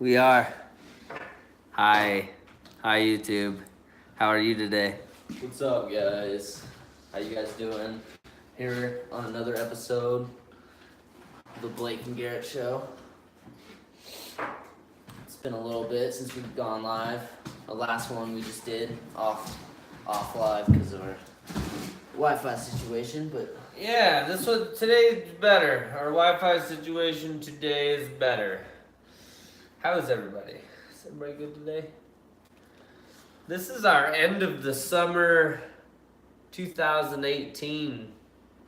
We are. Hi. Hi, YouTube. How are you today? What's up, guys? How you guys doing? Here on another episode of the Blake and Garret Show. It's been a little bit since we've gone live. The last one we just did off live because of our Wi-Fi situation, but Yeah, this one today's better. Our Wi-Fi situation today is better. How is everybody? Is everybody good today? This is our end of the summer 2018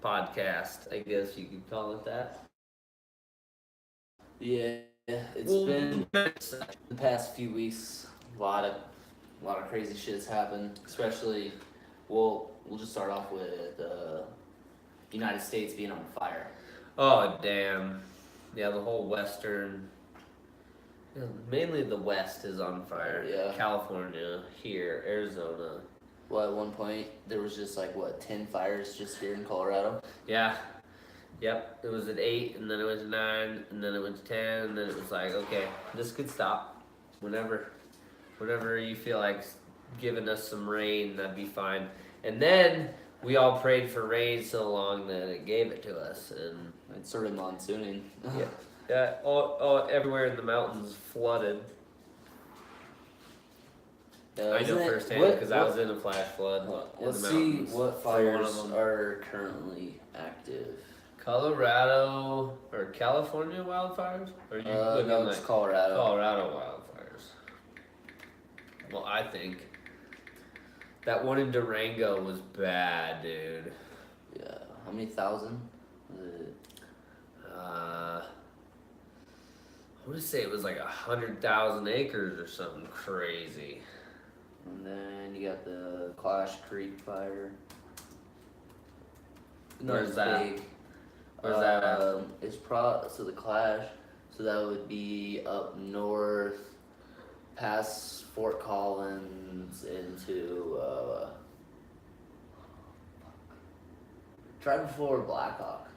podcast, I guess you could call it that. yeah, it's been the past few weeks. A lot of crazy shit's happened. Especially, we'll just start off with United States being on fire. Oh, damn. Yeah, the whole western, mainly the west is on fire. Yeah. California, here, Arizona. Well, at one point there was just 10 fires just here in Colorado. Yeah. Yep. It was at 8, and then it went to 9, and then it went to 10, and then it was like, okay, this could stop whenever you feel like giving us some rain, that'd be fine. And then we all prayed for rain so long that it gave it to us, and It's sort of monsooning. yeah, all everywhere in the mountains flooded. I know firsthand because I was in a flash flood in Let's the see mountains. what fires are currently active. Colorado or California wildfires? Or are you looking No, it's Colorado. Colorado wildfires. Well, I think that one in Durango was bad, dude. Yeah, how many thousand? Was it? I want to say it was like 100,000 acres or something crazy. And then you got the Clash Creek fire. Where's that? Big. Where's that at? It's so the Clash. So that would be up north, past Fort Collins into try before Blackhawk.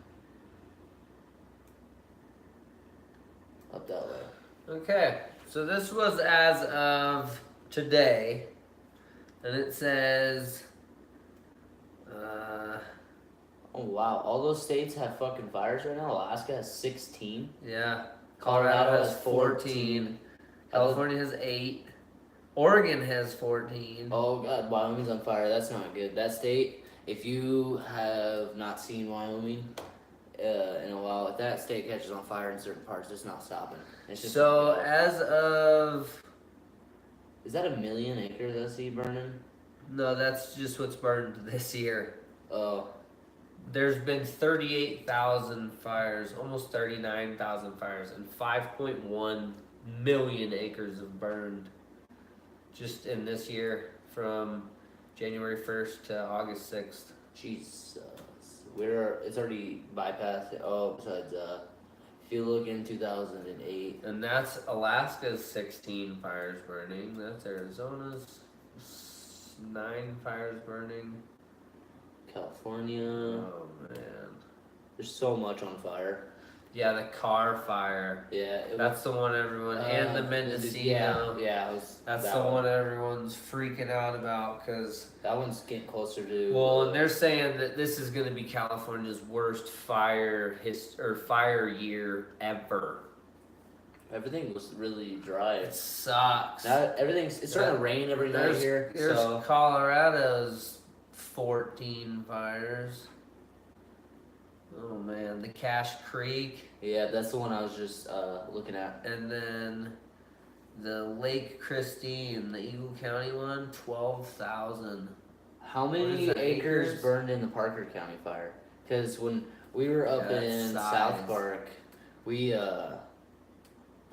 Up that way. Okay, so this was as of today, and it says, Oh wow, all those states have fucking fires right now. Alaska has 16. yeah, Colorado has 14. California has 8, Oregon has 14. Oh god, Wyoming's on fire. That's not good. That state, if you have not seen Wyoming in a while, if that state catches on fire in certain parts, it's not stopping. It's just So as of, is that 1 million acres I see burning? no, that's just what's burned this year. Oh, There's been 38,000 fires, almost 39,000 fires, and 5.1 million acres have burned just in this year from January 1st to August 6th. Jesus. It's already bypassed it. Oh, besides, if you look in 2008. And that's Alaska's 16 fires burning. That's Arizona's 9 fires burning. California. Oh, man. There's so much on fire. Yeah, the car fire. Yeah. That's the one everyone, and the Mendocino. Yeah, That's that the one everyone's freaking out about because. That one's getting closer to. Well, and they're saying that this is going to be California's worst fire year ever. Everything was really dry. It sucks. It's starting to rain every night here. There's So Colorado's 14 fires. Oh man, the Cache Creek, yeah, that's the one I was just looking at. and then the Lake Christie and the Eagle County one, 12,000. How What is many that, acres acres? burned in the Parker County fire? Because when we were up Yeah, in size. South Park, we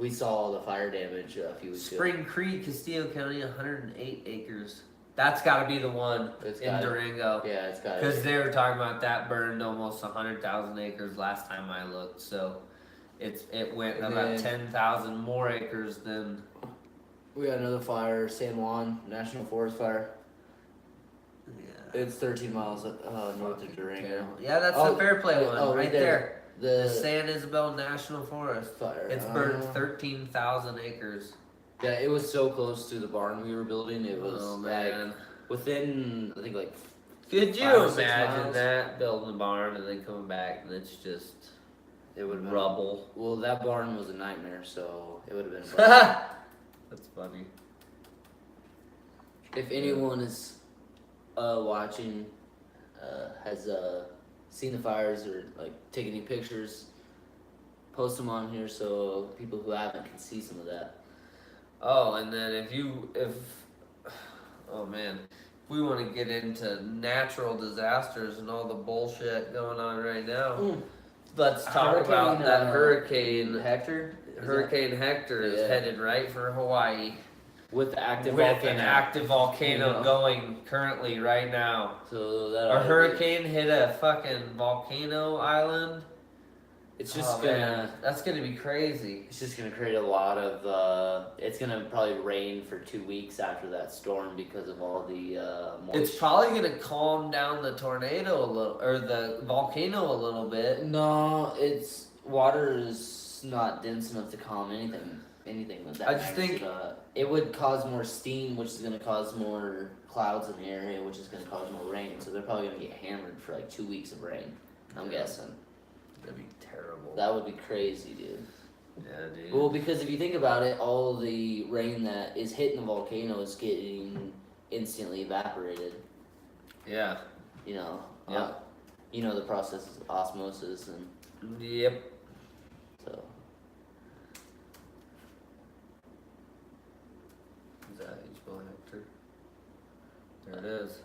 saw all the fire damage a few weeks ago. Spring Creek, Castillo County, 108 acres. That's got to be the one It's in gotta- Durango. Yeah, it's got Because they were talking about that burned almost 100,000 acres last time I looked. So it went And about then- 10,000 more acres than. We got another fire, San Juan National Forest fire. Yeah. It's 13 miles north of Durango. Yeah, that's Oh, the Fair Play one, oh, right there. The San Isabel National Forest. Fire. It's burned 13,000 acres. Yeah, it was so close to the barn we were building. It was man. Within, I think, like. Could you 5 or 6 imagine miles. that, building a barn and then coming back and it's just It would have rubble? Well, that barn was a nightmare, so it would have been. That's funny. If anyone is watching, has seen the fires or like taken any pictures, post them on here so people who haven't can see some of that. Oh, and then oh man, if we want to get into natural disasters and all the bullshit going on right now, let's talk about that hurricane. Hector? Hurricane Hector is headed right for Hawaii. With the active With volcano. an active volcano going currently right now. So that a hurricane hit a fucking volcano island. It's just gonna. That's gonna be crazy. It's just gonna create a lot of. It's gonna probably rain for 2 weeks after that storm because of all the moisture. It's probably gonna calm down the tornado a little, or the volcano a little bit. No, it's water is not dense enough to calm anything with that. I just think it would cause more steam, which is gonna cause more clouds in the area, which is gonna cause more rain. So they're probably gonna get hammered for like 2 weeks of rain. I'm guessing. That'd be terrible. That would be crazy, dude. Yeah, dude. Well, because if you think about it, all the rain that is hitting the volcano is getting instantly evaporated. Yeah. You know. Yeah. You know the process of osmosis and. Yep. So. Is that H-Ball Hector? There it is.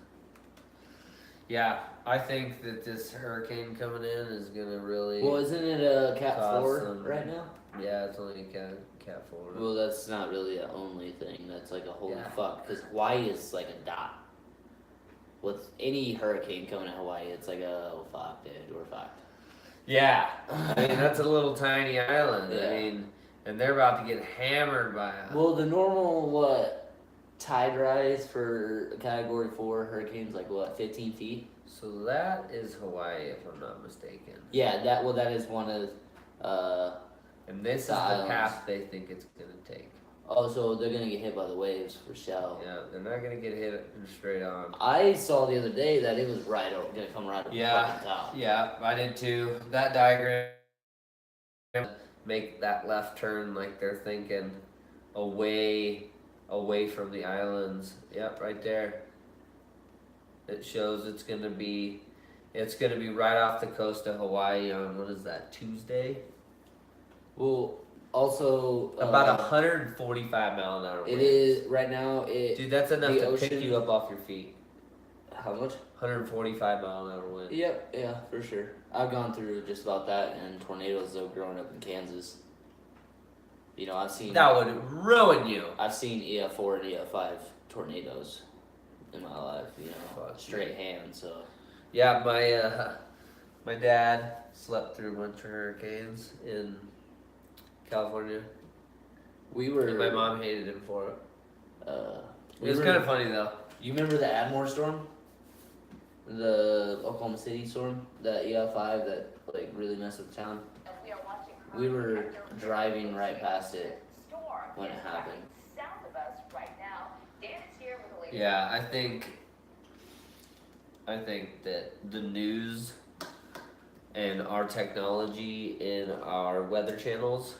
Yeah, I think that this hurricane coming in is gonna really. Well, isn't it a Cat 4 some- right now? Yeah, it's only a cat 4. Well, that's not really the only thing. That's like a holy fuck. Because Hawaii is like a dot. With any hurricane coming to Hawaii, it's like oh fuck, dude, we're fucked. Yeah, I mean that's a little tiny island. Yeah. I mean, and they're about to get hammered by a. Well, the normal tide rise for a Category 4 hurricane's like 15 feet. So that is Hawaii, if I'm not mistaken. Yeah, that is one of. And this is the islands. path they think it's gonna take. Oh, so they're gonna get hit by the waves for sure. Yeah, they're not gonna get hit straight on. I saw the other day that it was gonna come right over the fucking top. Yeah, I did too. That diagram make that left turn like they're thinking away from the islands. Yep, right there. It shows it's gonna be right off the coast of Hawaii on what is that, Tuesday? Well, also About 145 mile an hour it winds. is right now. Dude, that's enough the to ocean- pick you up off your feet. How much? 145 mile an hour wind. Yep, yeah, for sure. I've gone through just about that and tornadoes though growing up in Kansas. You know, I've seen That would ruin you. I've seen EF4 and EF5 tornadoes in my life. You know, Fuck straight hand. So Yeah, my dad slept through a bunch of hurricanes in California. we were. And my mom hated him for it. We It was were- kind of funny though. You remember the Admore storm? The Oklahoma City storm, the EF5 that like really messed with the town. We were driving right past it when it happened. Yeah, I think that the news and our technology in our weather channels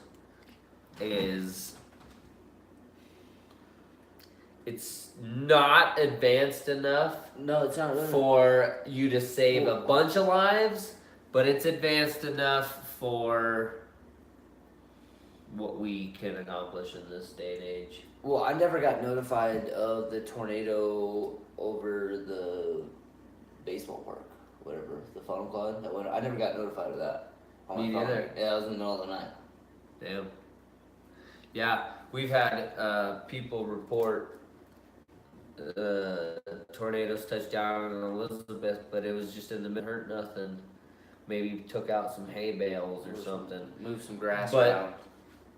it's not advanced enough No, it's not really. for you to save a bunch of lives, but it's advanced enough for what we can accomplish in this day and age. Well, I never got notified of the tornado over the baseball park, whatever, the funnel cloud that went. I never got notified of that. on my Me phone. neither. Yeah, it was in the middle of the night. Damn. Yeah, we've had people report tornadoes touched down in Elizabeth, but it was just in the middle, hurt nothing. Maybe took out some hay bales or something. Move some grass But- around.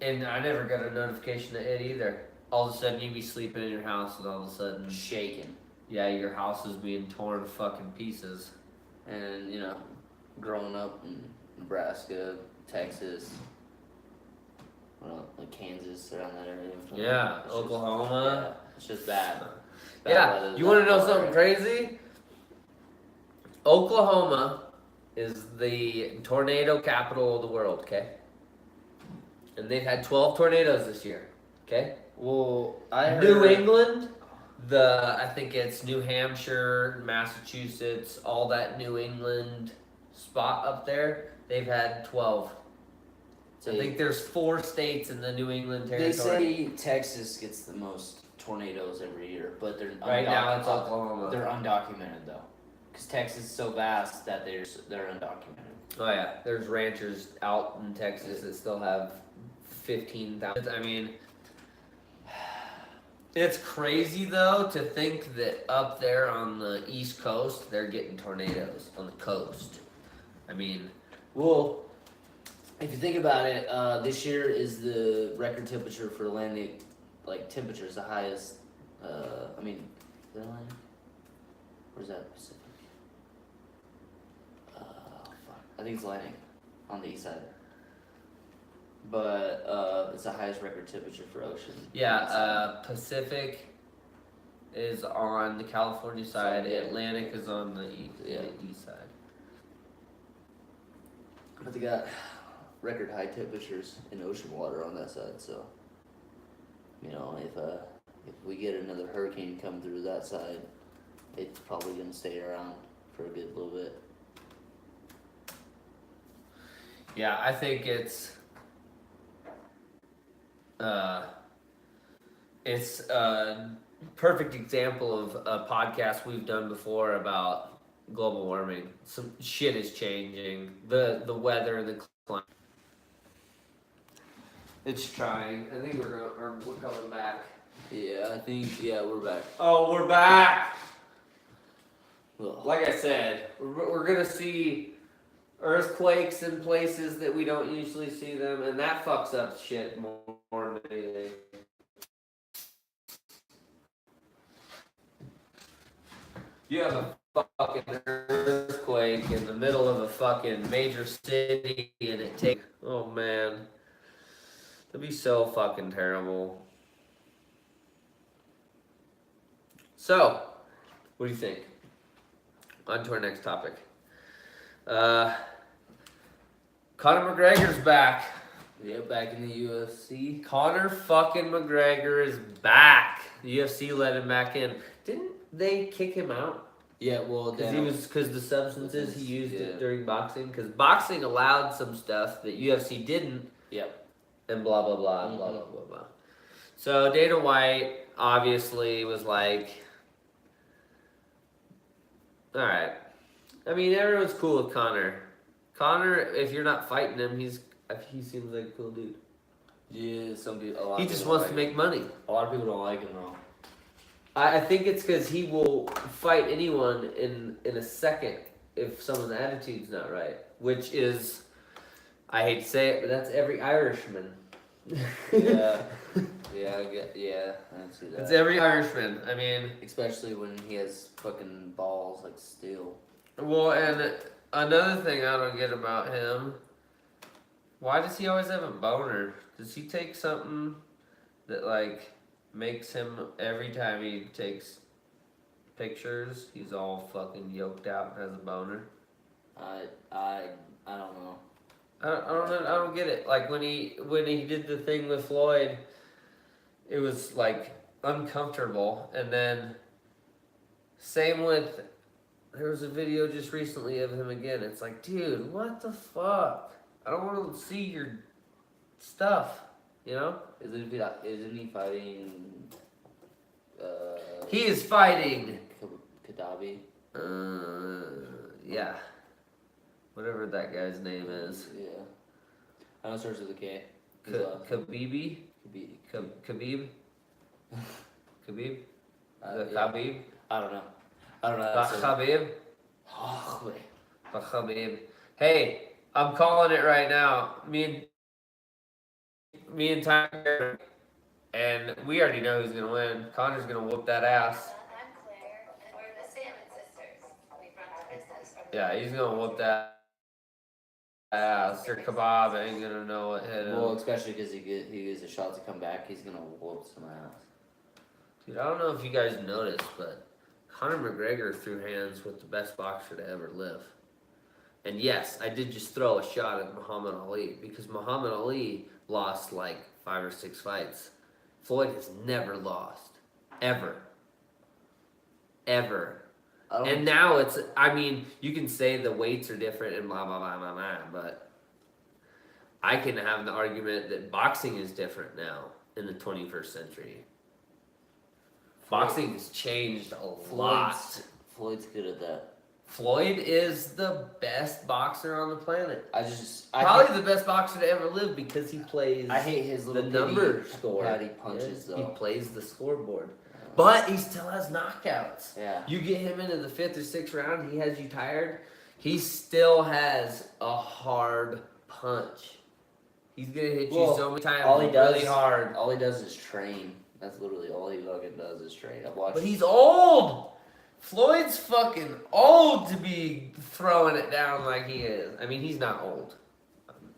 And I never got a notification of it either. All of a sudden you'd be sleeping in your house and all of a sudden, Shaking. yeah, your house is being torn to fucking pieces. And, you know, growing up in Nebraska, Texas, like Kansas, around that area. Yeah, It's Oklahoma. It's just bad. Bad Yeah, weather you want to that know far. something crazy? Oklahoma is the tornado capital of the world, okay? And they've had 12 tornadoes this year, okay? Well, I heard New England, I think it's New Hampshire, Massachusetts, all that New England spot up there, they've had 12. I think there's 4 states in the New England territory. They say Texas gets the most tornadoes every year, but they're right now it's Oklahoma. They're undocumented though, because Texas is so vast that they're undocumented. Oh yeah, there's ranchers out in Texas that still have 15,000. I mean, it's crazy though to think that up there on the East Coast they're getting tornadoes on the coast. I mean, well, if you think about it, this year is the record temperature for Atlantic, like temperature is the highest. I mean, is that Atlantic? Or is that Pacific? Fuck. I think it's Atlantic on the east side. But it's the highest record temperature for ocean. yeah, Pacific is on the California side. yeah. Atlantic is on the east side. But they got record high temperatures in ocean water on that side, so if we get another hurricane come through that side, it's probably gonna stay around for a good little bit. Yeah, I think it's a perfect example of a podcast we've done before about global warming. Some shit is changing. The weather and the climate. It's trying. I think we're coming back. Yeah, we're back. Oh, we're back. Ugh. Like I said, we're gonna see earthquakes in places that we don't usually see them, and that fucks up shit more than anything. You have a fucking earthquake in the middle of a fucking major city, and it takes. Oh man, that'd be so fucking terrible. So, what do you think? On to our next topic. Conor McGregor's back. Yeah, back in the UFC. Conor fucking McGregor is back. The UFC let him back in. Didn't they kick him out? Yeah, well, Because the substances he used during boxing. Because boxing allowed some stuff that UFC didn't. Yep. And blah blah blah blah blah blah blah. So Dana White obviously was like, all right. I mean, everyone's cool with Conor. Conor, if you're not fighting him, he seems like a cool dude. Yeah, some people. He just wants to make money. A lot of people don't like him though. I think it's because he will fight anyone in a second if someone's attitude's not right. Which is, I hate to say it, but that's every Irishman. Yeah. I see that. It's every Irishman. I mean, especially when he has fucking balls like steel. Well, and another thing I don't get about him, why does he always have a boner? Does he take something that like makes him every time he takes pictures, he's all fucking yoked out and has a boner? I don't know. I don't get it. Like when he did the thing with Floyd, it was like uncomfortable, and then same with. There was a video just recently of him again. It's like, dude, what the fuck? I don't want to see your stuff, you know? Isn't he fighting? He is fighting. Kadabi. Yeah. Whatever that guy's name is. Yeah. I know it starts with a K. Khabib? Khabib? Khabib? Khabib? I don't know. Khabib? Khabib. Hey, I'm calling it right now. Me and Tyler, and we already know who's gonna win. Connor's gonna whoop that ass. I'm Claire, and we're the Salmon Sisters. We run the business from Yeah, he's gonna whoop that ass or Kebab ain't gonna know what hit him. Well, especially because he gets a shot to come back. He's gonna whoop some ass. Dude, I don't know if you guys noticed, but Conor McGregor threw hands with the best boxer to ever live. And yes, I did just throw a shot at Muhammad Ali because Muhammad Ali lost like 5 or 6 fights. Floyd has never lost. Ever. Ever. And now it's, I mean, you can say the weights are different and blah, blah, blah, blah, blah, but I can have an argument that boxing is different now in the 21st century. Boxing has changed a lot. Floyd's good at that. Floyd is the best boxer on the planet. Probably the best boxer to ever live because he plays. I hate his little the number score. He punches though. He plays the scoreboard, but he still has knockouts. Yeah. You get him into the 5th or 6th round, he has you tired. He still has a hard punch. He's gonna hit you so many times. Really hard. All he does is train. That's literally all he fucking does is train. I've watched. But he's old. Floyd's fucking old to be throwing it down like he is. I mean, he's not old.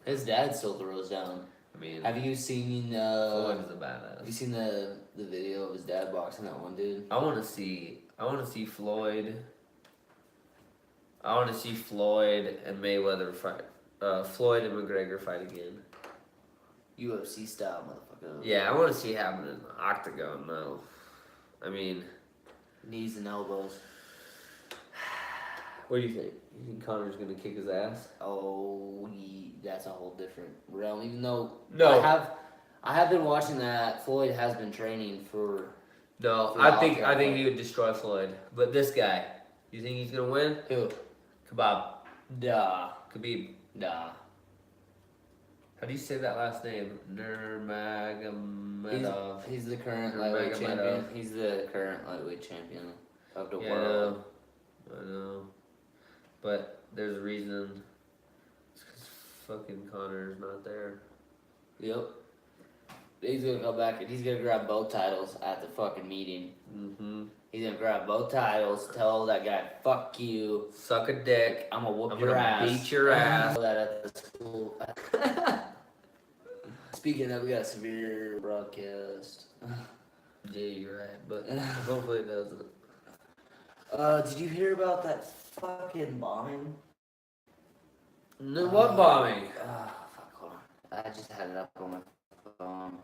His dad still throws down. I mean, have you seen? Floyd is a badass. Have you seen the video of his dad boxing that one dude? I want to see Floyd. I want to see Floyd and Mayweather fight. Floyd and McGregor fight again. UFC style, motherfucker. Yeah, I want to see it happen in the octagon though. I mean, knees and elbows. What do you think? You think Conor's gonna kick his ass? Oh, that's a whole different realm. Even though no, I have been watching that. Floyd has been training for. No, I think he would destroy Floyd. But this guy, you think he's gonna win? Who? Kebab. Duh. Khabib. Duh. How do you say that last name? Nurmagomedov. He's the current lightweight champion. He's the current lightweight champion of the world. I know. But there's a reason. It's because fucking Conor's not there. Yep. He's gonna go back and he's gonna grab both titles at the fucking meeting. Mm-hmm. He's gonna grab both titles, tell that guy, fuck you. Suck a dick. I'm gonna whoop your ass. Beat your ass. That at the school. Speaking of, we got a severe broadcast. Yeah, you're right, but hopefully it doesn't. Did you hear about that fucking bombing? No, what bombing? Fuck, hold on. I just had it up on my phone.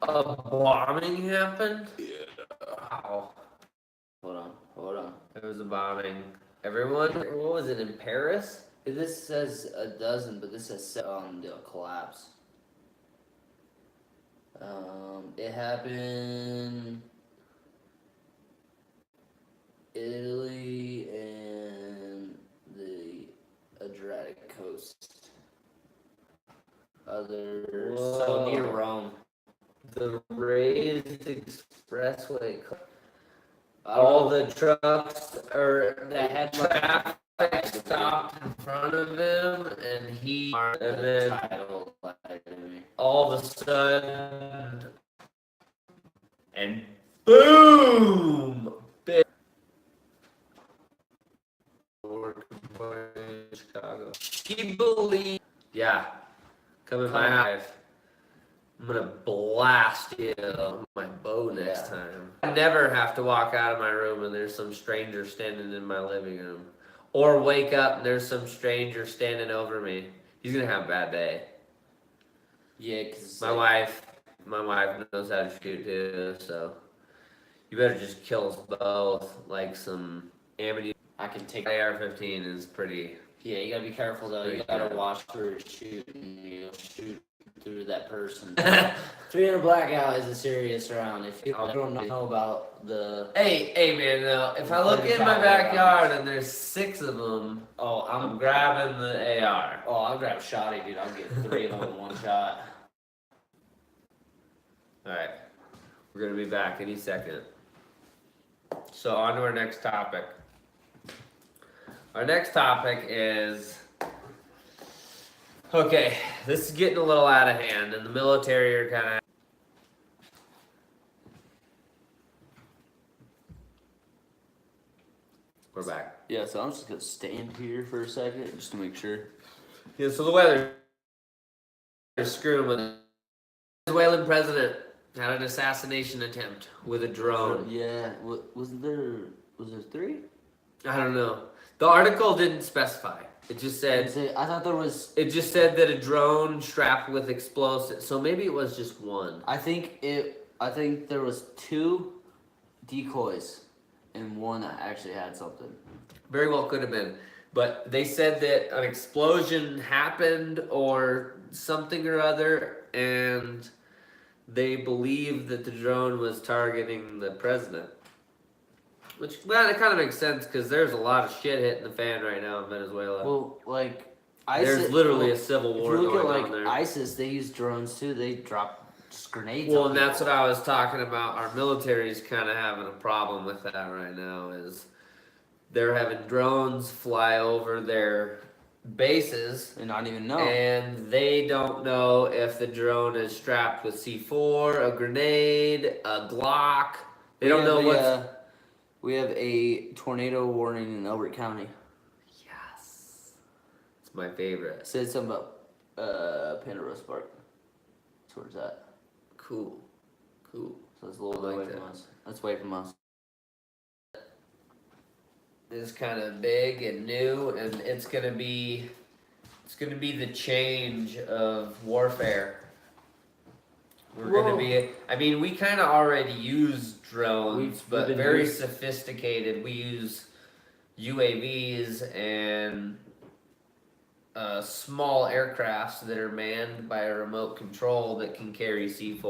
A bombing happened? Yeah. Wow. Hold on. There was a bombing. Everyone, what was it, in Paris? This says a dozen, but this says on the collapse. It happened Italy and the Adriatic coast. So near Rome. The raised expressway. All the trucks that had traffic stopped in front of him, and then all of a sudden, and boom! Big. Chicago. He believed. Yeah, come in my house. I'm gonna blast you on my bow next time. I never have to walk out of my room and there's some stranger standing in my living room. Or wake up and there's some stranger standing over me. He's gonna have a bad day. Yeah, cause my wife knows how to shoot too, so you better just kill us both like some ammunition. I can take AR-15 is pretty. Yeah, you gotta be careful though. You gotta watch where you're shooting. You'll shoot through that person. 300 blackout is a serious round. If you don't know about the Hey man, though, if I look in my backyard and there's 6 of them, I'm grabbing the AR. Oh, I'll grab shotty, dude. I'll get 3 of them in one shot. Alright. We're gonna be back any second. So on to our next topic. Our next topic is, okay, this is getting a little out of hand, and the military are kind of. We're back. Yeah, so I'm just gonna stand here for a second just to make sure. Yeah, so the weather is screwing with it. Venezuelan president had an assassination attempt with a drone. Yeah, was there 3? I don't know. The article didn't specify. It just said I thought there was. it just said that a drone strapped with explosives. So maybe it was just one. I think there was 2 decoys, and one that actually had something. Very well could have been. But they said that an explosion happened or something or other, and they believe that the drone was targeting the president. Which, well, it kind of makes sense because there's a lot of shit hitting the fan right now in Venezuela. Well, like, There's literally a civil war if you look going at, on there. ISIS, they use drones too. They drop just grenades. Well, on and that's what people. I was talking about. Our military's kind of having a problem with that right now. Is they're having drones fly over their bases, They not even know. and they don't know if the drone is strapped with C4, a grenade, a Glock. They don't know what's. We have a tornado warning in Elbert County. Yes, it's my favorite. It said something about Pandarose Park. That's where it's at. Cool. So it's a little bit I like away from that. us. That's away from us. It's kind of big and new, and it's gonna be the change of warfare. We're gonna be. I mean, we kind of already use drones, We've but been very used- sophisticated. We use UAVs and small aircrafts that are manned by a remote control that can carry C4,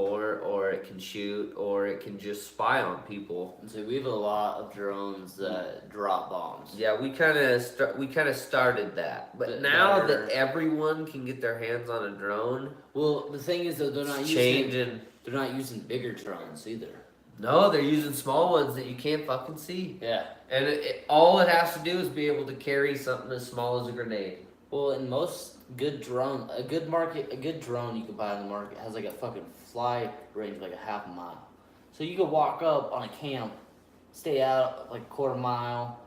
or it can shoot, or it can just spy on people. And so we have a lot of drones that drop bombs. Yeah, we kind of started that, but But now better. that everyone can get their hands on a drone, Well, the thing is, though, they're not it's using. changing. They're not using bigger drones either. No, they're using small ones that you can't fucking see, Yeah. and all it has to do is be able to carry something as small as a grenade. Well, in most good drone, a good drone you can buy in the market has like a fucking fly range of like a half a mile. So you could walk up on a camp, stay out like a quarter mile,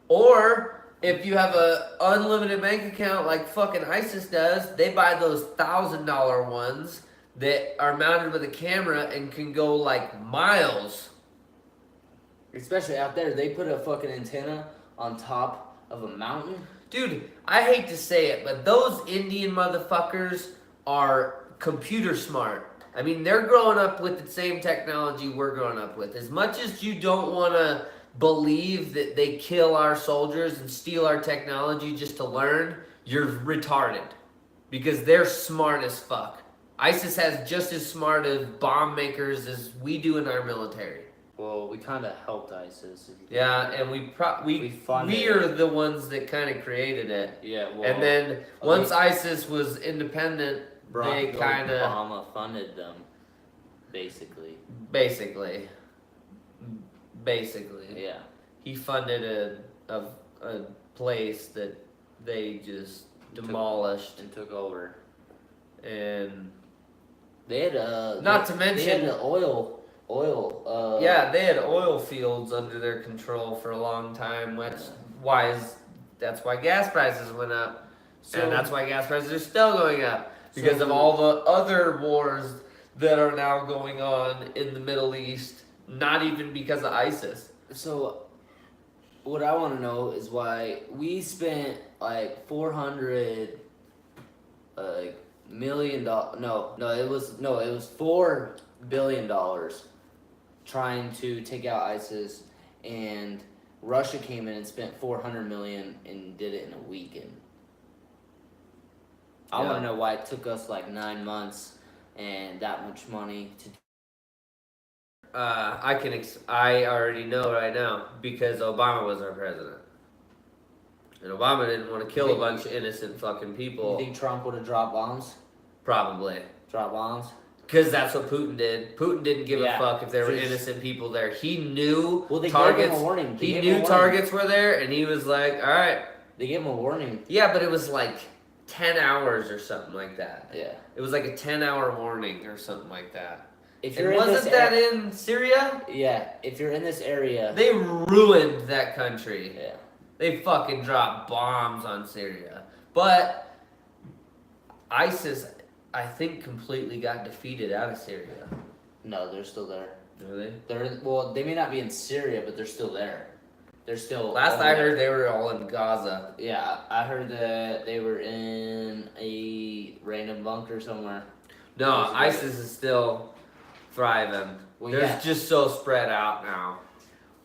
Or if you have a unlimited bank account like fucking ISIS does, they buy those $1,000 ones that are mounted with a camera and can go like miles. especially out there, they put a fucking antenna on top of a mountain. Dude, I hate to say it, but those Indian motherfuckers are computer smart. I mean, they're growing up with the same technology we're growing up with. As much as you don't want to believe that they kill our soldiers and steal our technology just to learn, you're retarded. Because they're smart as fuck. ISIS has just as smart of bomb makers as we do in our military. Well, we kind of helped ISIS. Yeah, and we funded are the ones that kind of created it. Yeah, well. And then once ISIS was independent, they Barack kind of Obama funded them, basically. basically, Yeah. he funded a place that they just demolished, And took over. and They had Not to They mention- had oil. yeah, they had oil fields under their control for a long time. That's why gas prices went up, and that's why gas prices are still going up because of all the other wars that are now going on in the Middle East. Not even because of ISIS. So, what I want to know is why we spent like $400 million. It was $4 billion trying to take out ISIS, and Russia came in and spent $400 million and did it in a weekend. I want to know why it took us like 9 months and that much money to. I already know right now because Obama was our president, and Obama didn't want to kill a bunch of innocent fucking people. You think Trump would have dropped bombs? Probably. Drop bombs? Because that's what Putin did. Putin didn't give a fuck if there were Just- innocent people there. He knew Well, they targets. gave him a warning. They He gave him a knew warning. targets were there, and he was like, "All right, They gave him a warning. yeah," but it was like 10 hours or something like that. Yeah. It was like a 10-hour warning or something like that. If And you're in wasn't this that in Syria? Yeah, if you're in this area. They ruined that country. Yeah. They fucking dropped bombs on Syria. But ISIS, I think, completely got defeated out of Syria. No, they're still there. Really? They may not be in Syria, but they're still there. They're still. Last I heard, they were all in Gaza. Yeah, I heard that they were in a random bunker somewhere. No, ISIS is still thriving. Well, They're yeah. just so spread out now.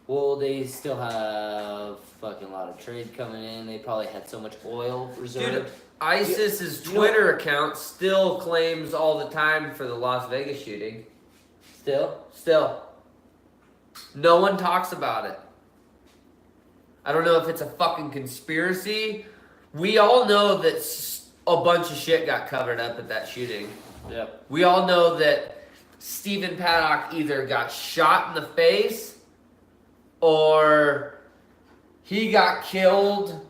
Well, they still have fucking lot of trade coming in. They probably had so much oil reserved. Dude, ISIS's You know- Twitter account still claims all the time for the Las Vegas shooting. Still. No one talks about it. I don't know if it's a fucking conspiracy. We all know that a bunch of shit got covered up at that shooting. Yep. We all know that Stephen Paddock either got shot in the face or he got killed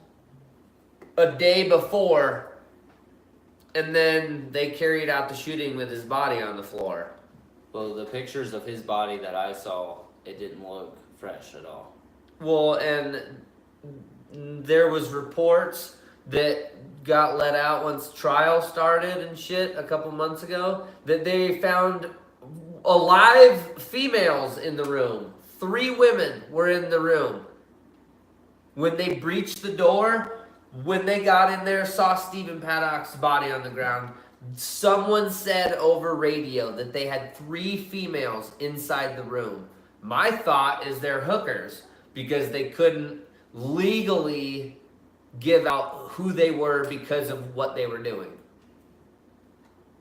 a day before and then they carried out the shooting with his body on the floor. Well, the pictures of his body that I saw, it didn't look fresh at all. Well, and there was reports that got let out once trial started and shit a couple months ago that they found alive females in the room. 3 women were in the room. When they breached the door, when they got in there, saw Stephen Paddock's body on the ground, someone said over radio that they had 3 females inside the room. My thought is they're hookers because they couldn't legally give out who they were because of what they were doing.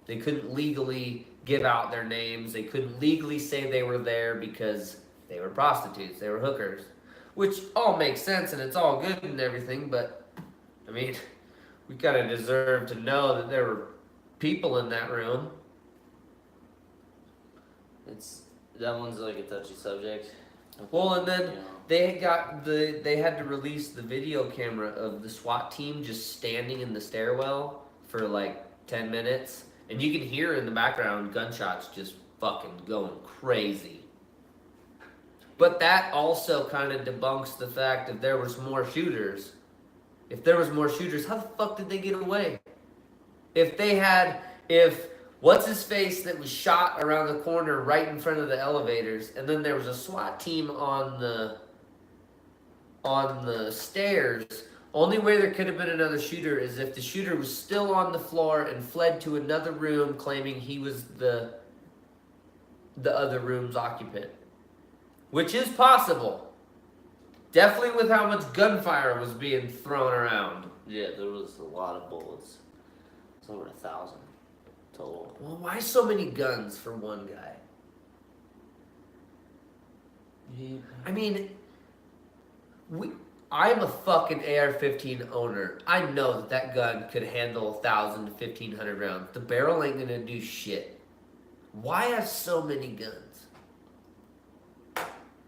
They couldn't legally give out their names. They couldn't legally say they were there because they were prostitutes. They were hookers. Which all makes sense and it's all good and everything, but I mean, we kind of deserve to know that there were people in that room. That one's like a touchy subject. Well, and then You know. they had to release the video camera of the SWAT team just standing in the stairwell for like 10 minutes, and you can hear in the background gunshots just fucking going crazy. But that also kind of debunks the fact that there was more shooters. If there was more shooters, how the fuck did they get away? If what's his face that was shot around the corner right in front of the elevators, and then there was a SWAT team on the stairs. Only way there could have been another shooter is if the shooter was still on the floor and fled to another room claiming he was the other room's occupant. Which is possible. Definitely with how much gunfire was being thrown around. Yeah, there was a lot of bullets. It's over 1,000 total. Well, why so many guns for one guy? Yeah. I mean, I'm a fucking AR-15 owner. I know that gun could handle 1,000 to 1,500 rounds. The barrel ain't gonna do shit. Why have so many guns?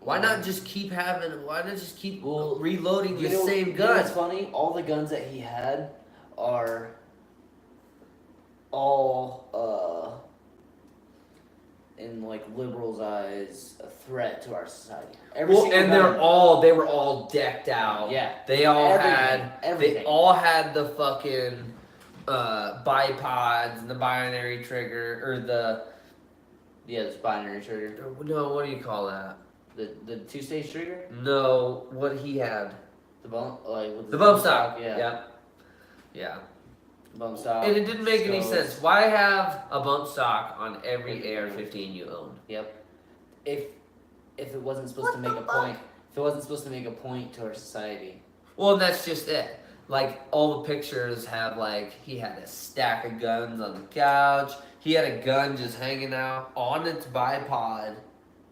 Why not just keep reloading the same You know gun? what's funny? All the guns that he had are all in like liberals' eyes a threat to our society. Every single And gun. they were all decked out. Yeah. They all Everything. they all had the fucking bipods and the binary trigger or the this binary trigger. no, what do you call that? The 2-stage trigger? No, what he had. The bump with The bump stock. Yeah. Yeah. Bump stock. And it didn't make any scopes. sense. Why have a bump stock on every AR-15 you own? Yep. If it wasn't supposed to make a point, if it wasn't supposed to make a point to our society. Well, and that's just it. Like, all the pictures have, like, he had a stack of guns on the couch. He had a gun just hanging out on its bipod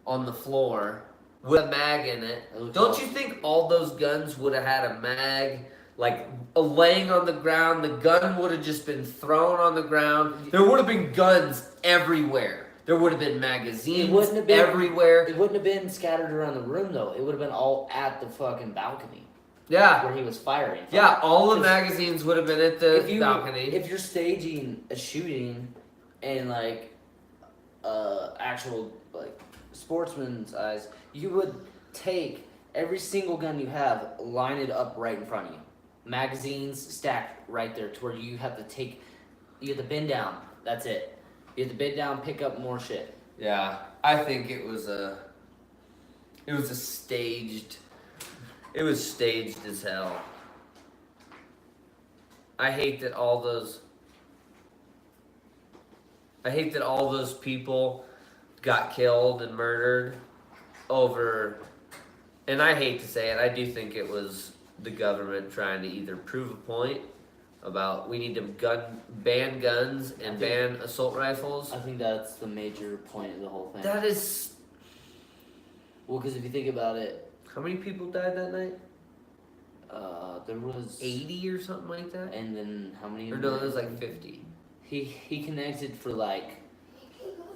on the floor with a mag in it. Don't you think all those guns would have had a mag, like, laying on the ground? The gun would have just been thrown on the ground. There would have been guns everywhere. There would have been magazines everywhere. It wouldn't have been scattered around the room, though. It would have been all at the fucking balcony. Yeah. Where he was firing from. Yeah, all the magazines would have been at the balcony. If you're staging a shooting and, like, actual, like, sportsman's eyes, you would take every single gun you have, line it up right in front of you. magazines stacked right there to where you have to bend down. That's it. You have to bend down, pick up more shit. Yeah, I think it was staged. It was staged as hell. I hate that all those people got killed and murdered over, and I hate to say it, I do think it was the government trying to either prove a point about we need to ban guns and ban assault rifles. I think that's the major point of the whole thing. That is. Well, because if you think about it, How many people died that night? there was 80 or something like that? and then how many? Or no, it was like 50. He connected for like,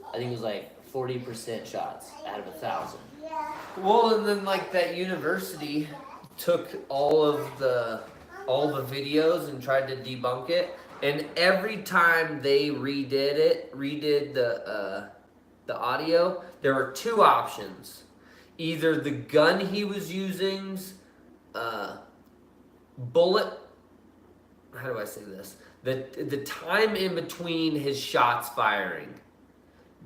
I think it was like 40% shots out of 1,000. Well, and then like that university took all the videos and tried to debunk it, and every time they redid the audio, there were two options: either the gun he was using's bullet. How do I say this? The time in between his shots firing.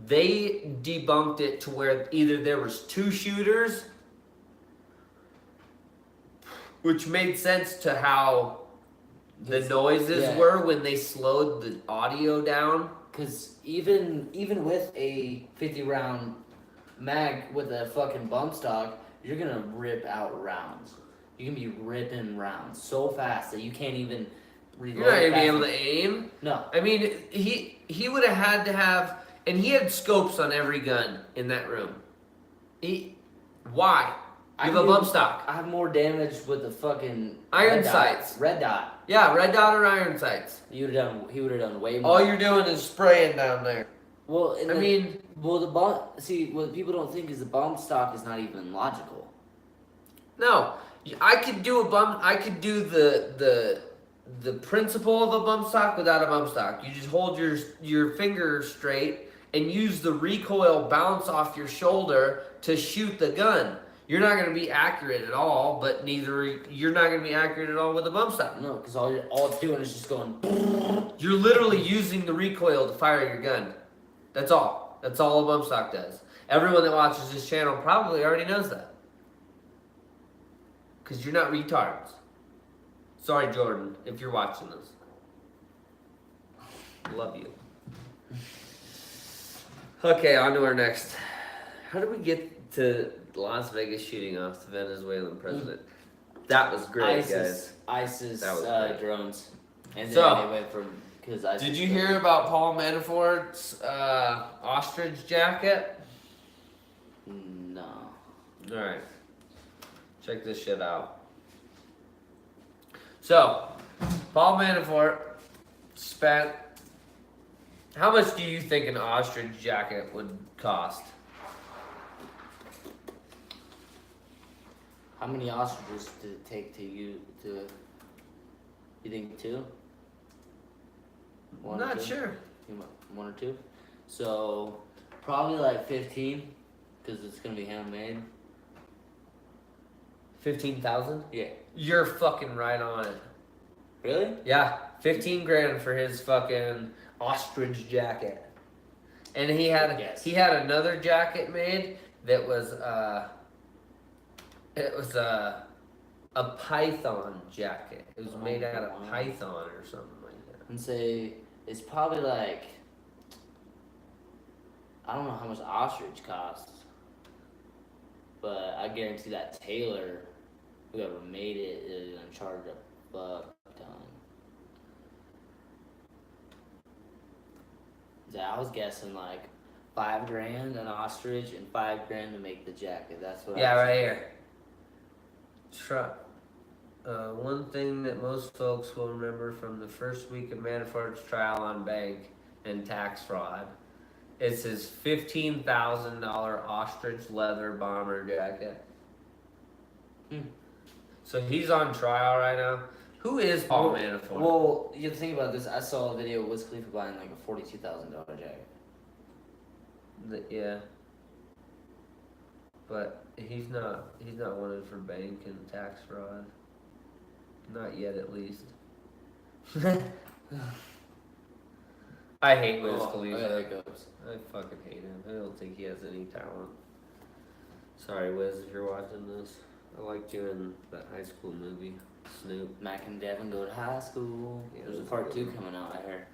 They debunked it to where either there was two shooters, which made sense to how the noises were when they slowed the audio down. Because even with a 50-round mag with a fucking bump stock, you're gonna rip out rounds. You can be ripping rounds so fast that you can't even reload. You're not gonna be able to aim. No. I mean, he would have had to have, and he had scopes on every gun in that room. Why? You have a bump stock. I have more damage with the fucking Iron sights. Red dot. Yeah, red dot or iron sights. He would have done way more. All you're doing is spraying down there. Well, I mean, the bump. See, what people don't think is the bump stock is not even logical. no, I could do a bump. I could do the principle of a bump stock without a bump stock. You just hold your finger straight and use the recoil bounce off your shoulder to shoot the gun. You're not going to be accurate at all, but you're not going to be accurate at all with a bump stock. No, because all it's doing is just going. You're literally using the recoil to fire your gun. That's all. That's all a bump stock does. Everyone that watches this channel probably already knows that. Because you're not retards. Sorry, Jordan, if you're watching this. Love you. Okay, on to our next. How did we get to Las Vegas shooting off the Venezuelan president? That was great, guys. ISIS That was great. drones. And then So, they went from, because ISIS. Did you hear about Paul Manafort's ostrich jacket? No. Alright. Check this shit out. So, Paul Manafort spent. How much do you think an ostrich jacket would cost? How many ostriches did it take to you to? You think two? One or Not two? sure. One or two. So probably like 15, because it's gonna be handmade. 15,000? Yeah. You're fucking right on it. Really? Yeah, 15 grand for his fucking ostrich jacket. And he had another jacket made that was a python jacket. It was made out of python or something like that. And say it's probably like, I don't know how much ostrich costs, but I guarantee that tailor, whoever made it, is gonna charge a fuck ton. Yeah, I was guessing like $5 grand an ostrich and $5 grand to make the jacket. That's what. Yeah, right here. One thing that most folks will remember from the first week of Manafort's trial on bank and tax fraud is his $15,000 ostrich leather bomber jacket. So he's on trial right now. Who is Paul Manafort? Well, you have to think about this. I saw a video of Wiz Khalifa buying like a $42,000 jacket. Yeah. But he's not wanted for bank and tax fraud. Not yet, at least. I hate Wiz Oh, Khalifa. hiccups. I fucking hate him. I don't think he has any talent. Sorry, Wiz, if you're watching this. I liked you in that high school movie, Snoop. Mac and Devin go to high school. Yeah, There's a that's part good. 2 coming out, I heard.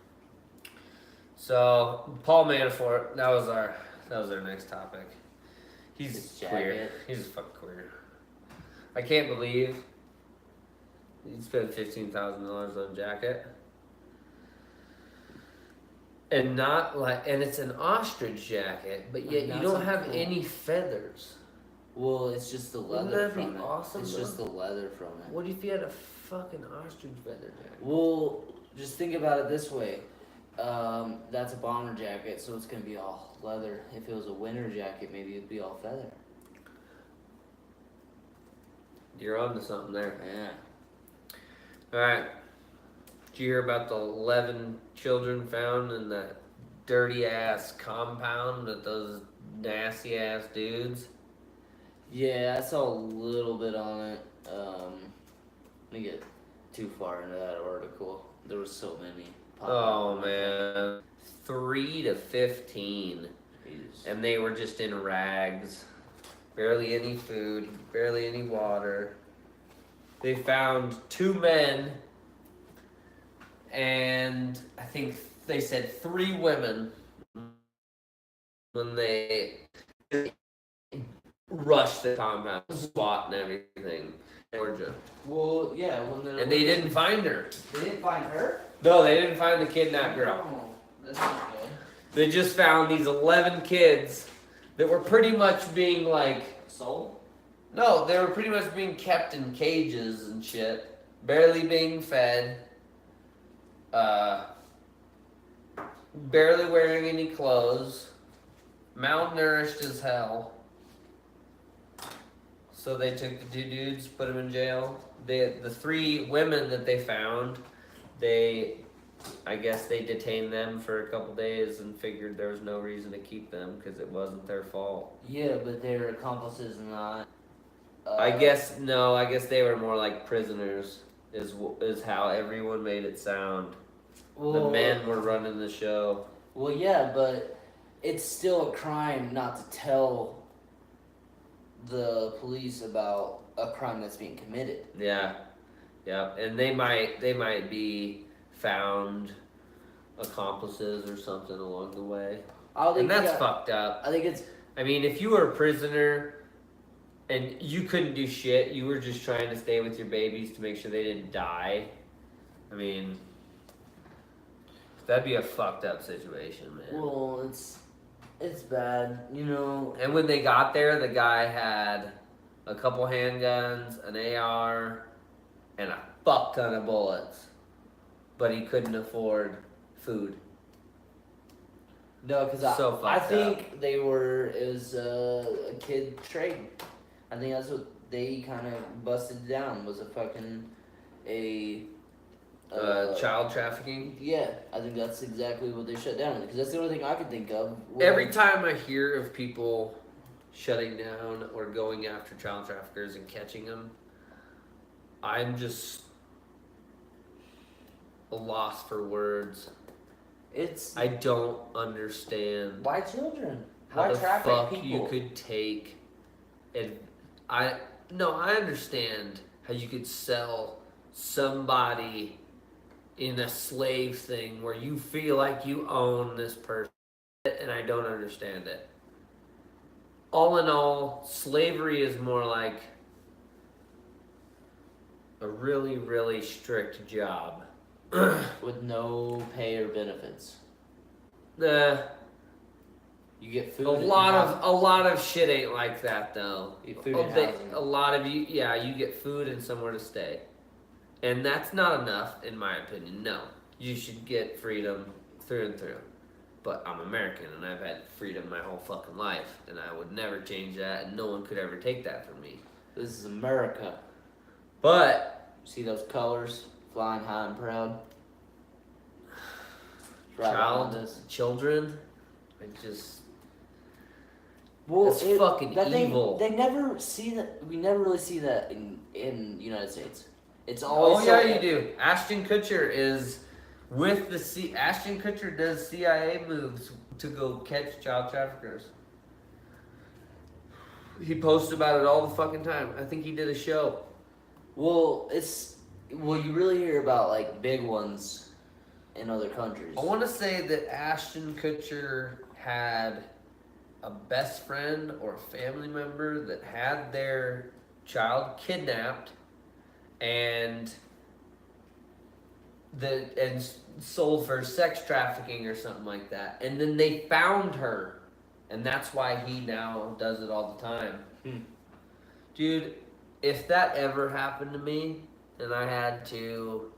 So Paul Manafort, that was our next topic. He's His queer. jacket. He's fucking queer. I can't believe he spent $15,000 on a jacket. And not like, and it's an ostrich jacket, but yet you Not don't so have cool. any feathers. Well, it's just the Wouldn't leather that be from it. awesome, It's though? just the leather from it. What if you had a fucking ostrich feather jacket? Well, just think about it this way. That's a bomber jacket, so it's gonna be all leather. If it was a winter jacket, maybe it'd be all feather. You're onto something there. Yeah. Alright. Did you hear about the 11 children found in that dirty ass compound with those nasty ass dudes? Yeah, I saw a little bit on it. Let me get too far into that article. There was so many. Oh man. 3 to 15. Jesus. And they were just in rags. Barely any food, barely any water. They found 2 men and I think they said 3 women when they rushed the compound, SWAT and everything, Georgia. Well, yeah, when they're And they didn't find her. They didn't find her? No, they didn't find the kidnapped girl. Oh, that's not good. They just found these 11 kids that were pretty much being like, Soul? no, they were pretty much being kept in cages and shit, barely being fed, barely wearing any clothes, malnourished as hell. So they took the 2 dudes, put them in jail. The 3 women that they found, I guess they detained them for a couple days and figured there was no reason to keep them because it wasn't their fault. Yeah, but they're accomplices, not. I guess they were more like prisoners. Is how everyone made it sound. Well, The men were running the show. Well, yeah, but it's still a crime not to tell the police about a crime that's being committed. Yeah, and they might be found accomplices or something along the way, and that's fucked up. I think it's. I mean, if you were a prisoner and you couldn't do shit, you were just trying to stay with your babies to make sure they didn't die. I mean, that'd be a fucked up situation, man. Well, it's bad, you know. And when they got there, the guy had a couple handguns, an AR, and a fuck ton of bullets. But he couldn't afford food. No, because So I fucked think it was a kid trade. I think that's what they kind of busted down, was Child trafficking. Yeah, I think that's exactly what they shut down, because that's the only thing I could think of. Every time I hear of people shutting down or going after child traffickers and catching them, I'm just a loss for words. I don't understand Why children? how Why the traffic fuck people? you could take and I understand how you could sell somebody in a slave thing where you feel like you own this person, and I don't understand it. All in all, slavery is more like a really, really strict job. With no pay or benefits. You get food. a lot of shit ain't like that though. You get food and housing. A lot of you get food and somewhere to stay, and that's not enough in my opinion. No, you should get freedom through and through. But I'm American and I've had freedom my whole fucking life, and I would never change that, and no one could ever take that from me. This is America. But See those colors flying high and proud. Right behind us. children, I just Well, That's fucking that evil. They never see that. We never really see that in the United States. It's always Oh yeah, you do. Ashton Kutcher is with the Ashton Kutcher does CIA moves to go catch child traffickers. He posts about it all the fucking time. I think he did a show. Well, you really hear about like big ones in other countries. I want to say that Ashton Kutcher had a best friend or a family member that had their child kidnapped and sold for sex trafficking or something like that. And then they found her, and that's why he now does it all the time. Dude, if that ever happened to me and I had to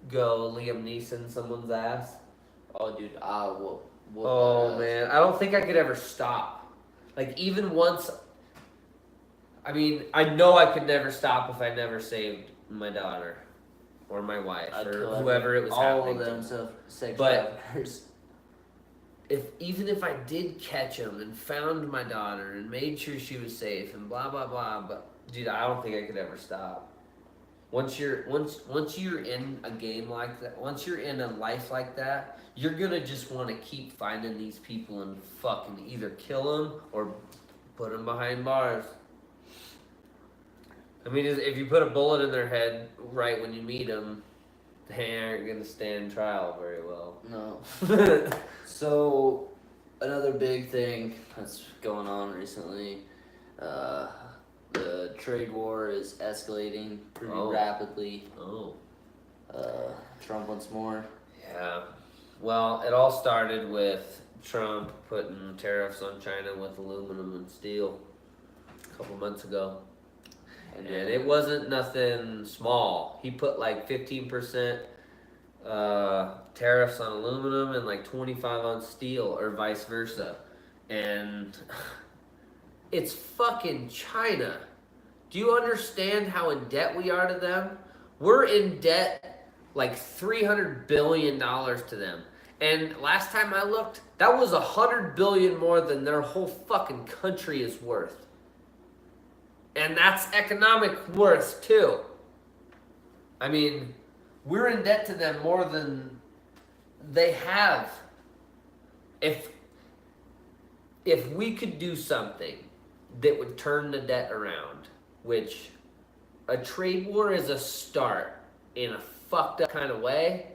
go Liam Neeson someone's ass, Oh, dude, I will. oh man, I don't think I could ever stop. Like even once, I mean, I know I could never stop if I never saved my daughter or my wife I'd or kill whoever it was all happening of them to. sex But- traffickers. Even if I did catch him and found my daughter and made sure she was safe and blah blah blah, but dude, I don't think I could ever stop. Once you're in a game like that, once you're in a life like that, you're gonna just want to keep finding these people and fucking either kill them or put them behind bars. I mean, if you put a bullet in their head right when you meet them, they aren't gonna stand trial very well. No. So, another big thing that's going on recently, the trade war is escalating pretty rapidly. Oh. Trump wants more. Yeah. Well, it all started with Trump putting tariffs on China with aluminum and steel a couple months ago. And it wasn't nothing small. He put like 15% tariffs on aluminum and like 25 on steel or vice versa. And it's fucking China. Do you understand how in debt we are to them? We're in debt like $300 billion to them. And last time I looked, that was $100 billion more than their whole fucking country is worth. And that's economic worth too. I mean, we're in debt to them more than they have. If we could do something that would turn the debt around, which a trade war is a start in a fucked up kind of way.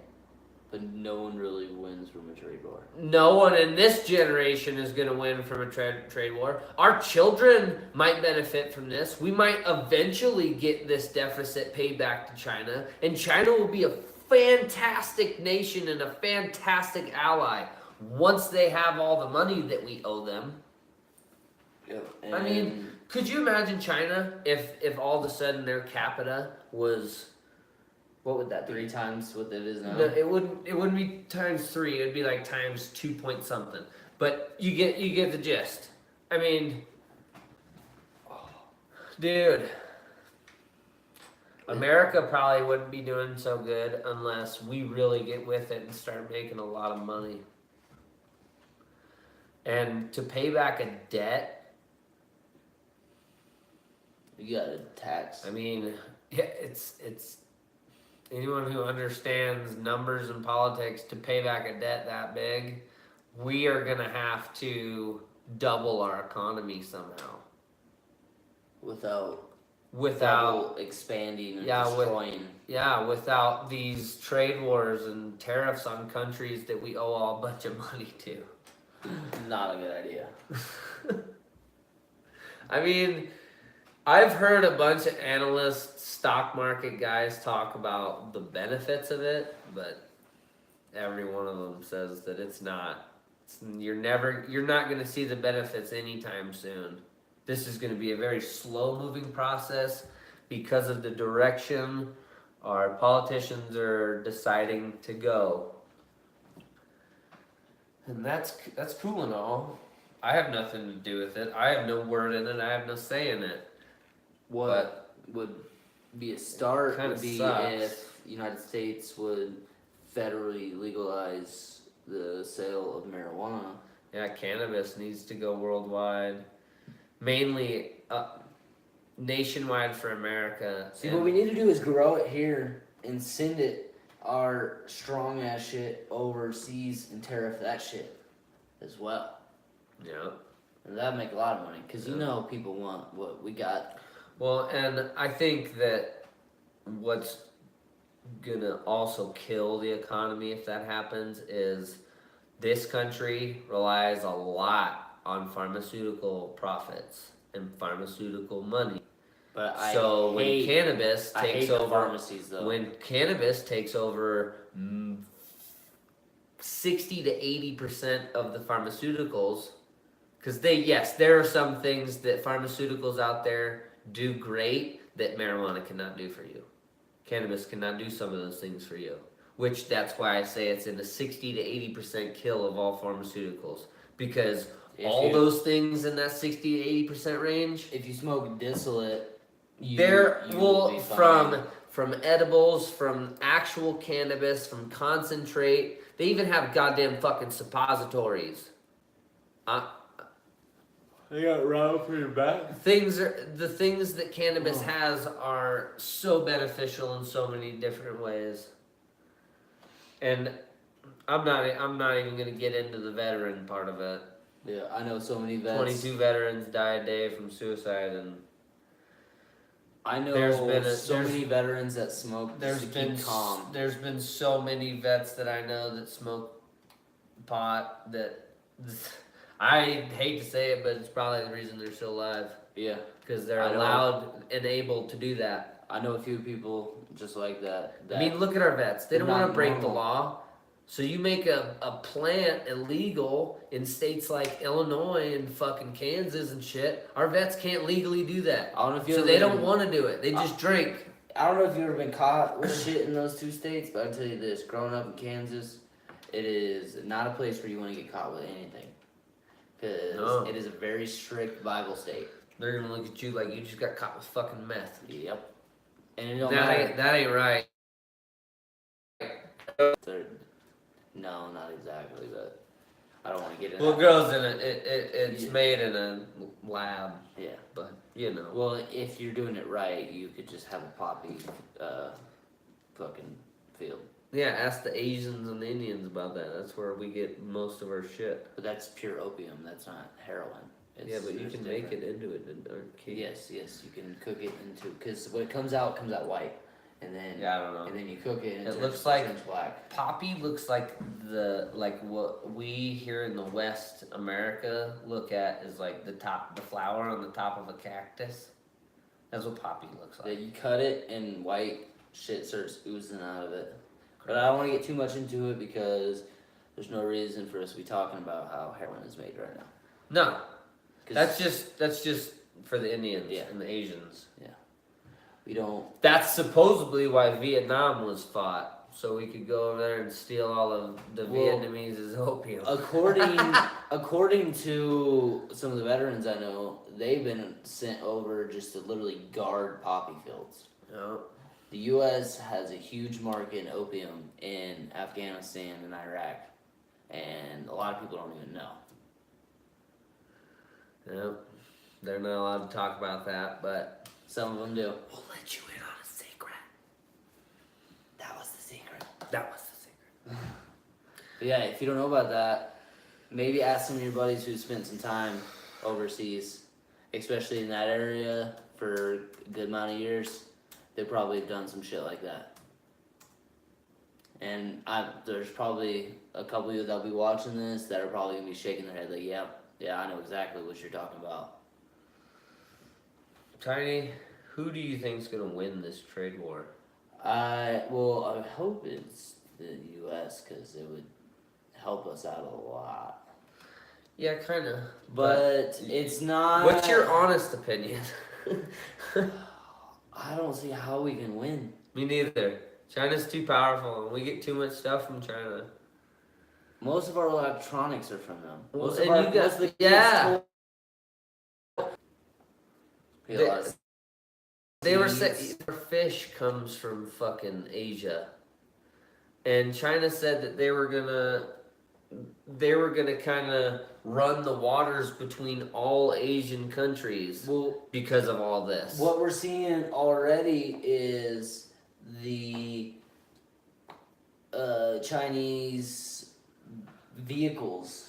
But no one really wins from a trade war. No one in this generation is going to win from a trade war. Our children might benefit from this. We might eventually get this deficit paid back to China, and China will be a fantastic nation and a fantastic ally once they have all the money that we owe them. Yep. I mean, could you imagine China if all of a sudden their capita was, what would that be? 3 times what it is now. No, it wouldn't be times 3. It'd be like times 2 point something. But you get the gist. I mean, dude, America probably wouldn't be doing so good unless we really get with it and start making a lot of money. And to pay back a debt, You got a tax. I mean, yeah, it's anyone who understands numbers and politics, to pay back a debt that big, we are gonna have to double our economy somehow. Without Without expanding and Yeah, destroying. without these trade wars and tariffs on countries that we owe a bunch of money to. Not a good idea. I mean, I've heard a bunch of analysts, stock market guys talk about the benefits of it, but every one of them says that it's not. You're not going to see the benefits anytime soon. This is going to be a very slow-moving process because of the direction our politicians are deciding to go. And that's cool and all. I have nothing to do with it. I have no word in it. I have no say in it. What would be a start Kinda would be sucks. if the United States would federally legalize the sale of marijuana. Yeah, cannabis needs to go worldwide. Mainly, nationwide for America. See, what we need to do is grow it here and send it our strong ass shit overseas and tariff that shit as well. Yeah. And that'd make a lot of money because you know people want what we got. Well, and I think that what's gonna also kill the economy if that happens is this country relies a lot on pharmaceutical profits and pharmaceutical money. But So when cannabis I hate takes the over, pharmacies though. when cannabis takes over 60 to 80% of the pharmaceuticals, because there are some things that pharmaceuticals out there do great that marijuana cannot do for you. Cannabis cannot do some of those things for you. Which that's why I say it's in the 60 to 80% kill of all pharmaceuticals. Because those things in that 60 to 80% range, if you smoke distillate, from edibles, from actual cannabis, from concentrate, they even have goddamn fucking suppositories. They got round for your back. The things that cannabis has are so beneficial in so many different ways. And I'm not even gonna get into the veteran part of it. Yeah, I know so many vets. 22 veterans die a day from suicide, and I know many veterans that smoke just to keep calm. There's been so many vets that I know that smoke pot that I hate to say it, but it's probably the reason they're still alive. Yeah, because they're allowed and able to do that. I know a few people just like that. I mean, look at our vets. They don't want to break the law. So you make a plant illegal in states like Illinois and fucking Kansas and shit. Our vets can't legally do that. I don't know if so they don't want to do it. They just drink. I don't know if you've ever been caught with shit in those two states, but I'll tell you this. Growing up in Kansas, it is not a place where you want to get caught with anything. Because it is a very strict Bible state. They're going to look at you like you just got caught with fucking meth. Yep. And it don't matter. That ain't right. No, not exactly, but I don't want to get into Well, it goes in it's made in a lab. Yeah. But, you know. Well, if you're doing it right, you could just have a poppy fucking field. Yeah, ask the Asians and the Indians about that. That's where we get most of our shit. But that's pure opium. That's not heroin. Yeah, but you can make it into it. Yes, you can cook it into, because when it comes out white, and then I don't know. And then you cook it. And it looks like black. Poppy looks like what we here in the West America look at is like the flower on the top of a cactus. That's what poppy looks like. Yeah, you cut it and white shit starts oozing out of it. But I don't want to get too much into it because there's no reason for us to be talking about how heroin is made right now. No. That's just for the Indians and the Asians. Yeah. We don't. That's supposedly why Vietnam was fought, so we could go over there and steal all of the Vietnamese opium. According to some of the veterans I know, they've been sent over just to literally guard poppy fields. No. The U.S. has a huge market in opium in Afghanistan and Iraq, and a lot of people don't even know. No, they're not allowed to talk about that, but some of them do. We'll let you in on a secret. That was the secret. But yeah, if you don't know about that, maybe ask some of your buddies who spent some time overseas, especially in that area for a good amount of years. They probably have done some shit like that. And there's probably a couple of you that'll be watching this that are probably going to be shaking their head like, yeah, I know exactly what you're talking about. Tiny, who do you think's going to win this trade war? I hope it's the U.S. because it would help us out a lot. Yeah, kind of. But it's not... What's your honest opinion? I don't see how we can win. Me neither. China's too powerful, and we get too much stuff from China. Most of our electronics are from them. They were saying our fish comes from fucking Asia, and China said that they were gonna they were gonna kind of run the waters between all Asian countries Well, because of all this. what we're seeing already is the Chinese vehicles.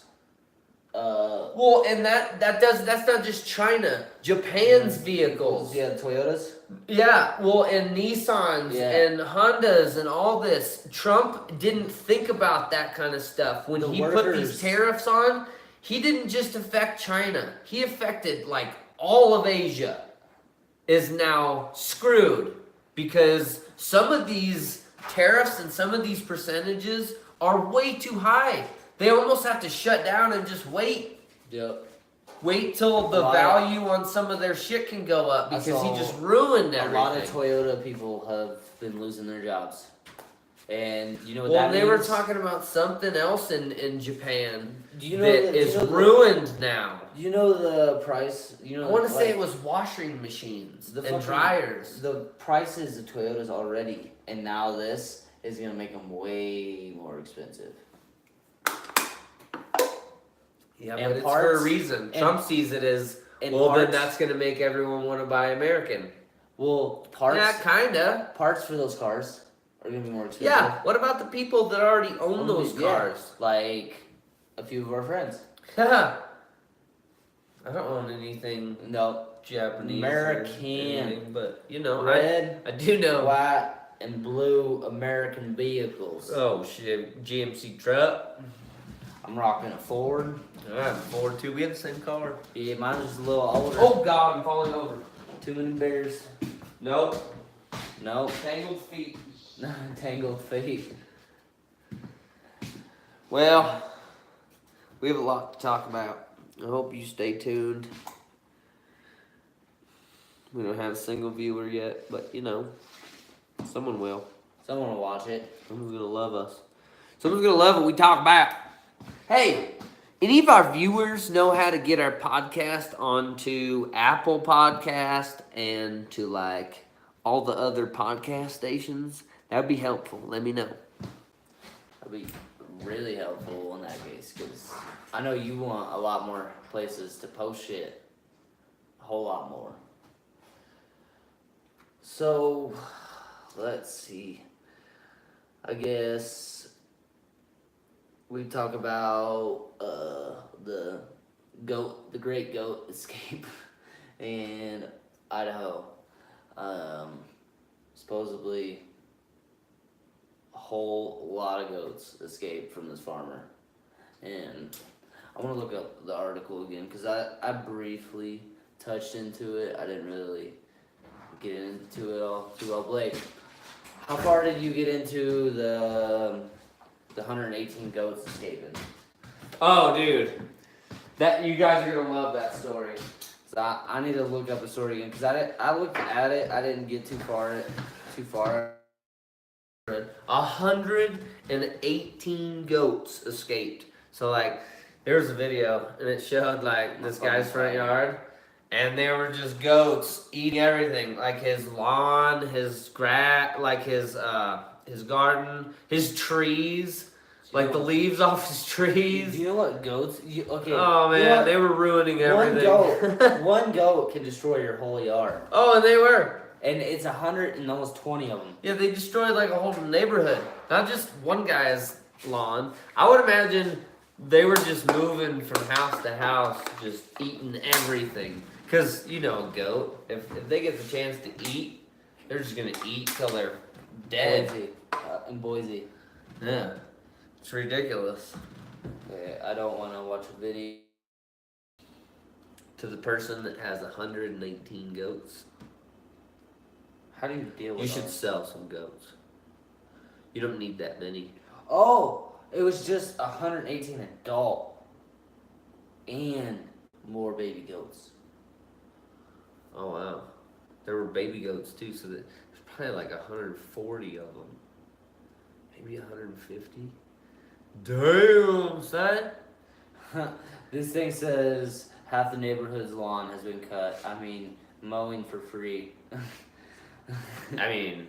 Well, and that's not just China. Japan's vehicles. Yeah, the Toyotas. Yeah, well, and Nissans Yeah. and Hondas and all this. Trump didn't think about that kind of stuff. When The he put workers. these tariffs on, he didn't just affect China. He affected like all of Asia is now screwed because some of these tariffs and some of these percentages are way too high. They almost have to shut down and just wait. Yep. Wait till the value on some of their shit can go up because he just ruined everything. A lot of Toyota people have been losing their jobs, and you know what Well, that they means? were talking about something else in Japan Do you know that is ruined now. You know the price. You know. I want to say it was washing machines and dryers. The prices of Toyotas already, and now this is gonna make them way more expensive. Yeah, And but it's parts- for a reason. Trump sees it as, and well, then parts- that's going to make everyone want to buy American. Well, parts. Yeah, kind of. Parts for those cars are gonna be more expensive. Yeah, what about the people that already own those cars? Like a few of our friends. I don't own anything No. Japanese. American. Or anything, but, you know, Red, I do know. white, and blue American vehicles. Oh, shit. GMC truck. I'm rocking a Ford. I have a Ford, too. We have the same car. Yeah, mine's just a little older. Oh, God, I'm falling over. Too many bears. Nope. No. Tangled feet. Tangled feet. Well, we have a lot to talk about. I hope you stay tuned. We don't have a single viewer yet, but you know, someone will. Someone will watch it. Someone's gonna love us. Someone's gonna love what we talk about. Hey, any of our viewers know how to get our podcast onto Apple Podcast and to like all the other podcast stations? That'd be helpful. Let me know. That'd be really helpful in that case, because I know you want a lot more places to post shit. A whole lot more. So, let's see. I guess we talk about the Great Goat Escape in Idaho. Supposedly, a whole lot of goats escaped from this farmer, and I want to look up the article again because I briefly touched into it. I didn't really get into it all too well. Blake, how far did you get into the 118 goats escaping? Oh, dude, that you guys are gonna love that story. So I need to look up the story again because I looked at it. I didn't get too far. 118 goats escaped. So like, there was a video and it showed like this guy's front yard, and there were just goats eating everything, like his lawn, his grass, like his garden, his trees. Like the leaves off his trees. Do you know what goats? Okay. Oh man, you know what? they were ruining everything. One goat can destroy your whole yard, Oh, and they were. and it's 120 of them. Yeah, they destroyed like a whole neighborhood. Not just one guy's lawn. I would imagine they were just moving from house to house, just eating everything. Cause you know, a goat, if they get the chance to eat, they're just gonna eat till they're dead. Boise, in Boise. Yeah, it's ridiculous. Yeah, I don't want to watch a video. To the person that has 119 goats, How do you deal with you should that? sell some goats. You don't need that many. Oh, it was just 118 adult and more baby goats. Oh wow, there were baby goats too, so there's probably like 140 of them, maybe 150. Damn, son. This thing says half the neighborhood's lawn has been cut. I mean, mowing for free. I mean,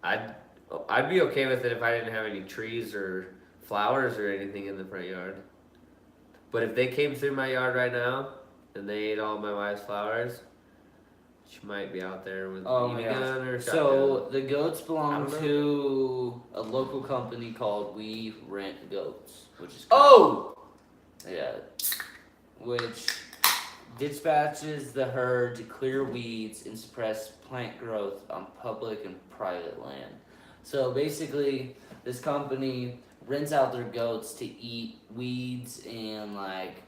I'd be okay with it if I didn't have any trees or flowers or anything in the front yard. But if they came through my yard right now and they ate all my wife's flowers, she might be out there with Oh a my BB gosh. gun or a So shotgun. the goats I belong don't know. to a local company called We Rent Goats, which is Oh! yeah, which dispatches the herd to clear weeds and suppress plant growth on public and private land. So basically, this company rents out their goats to eat weeds and like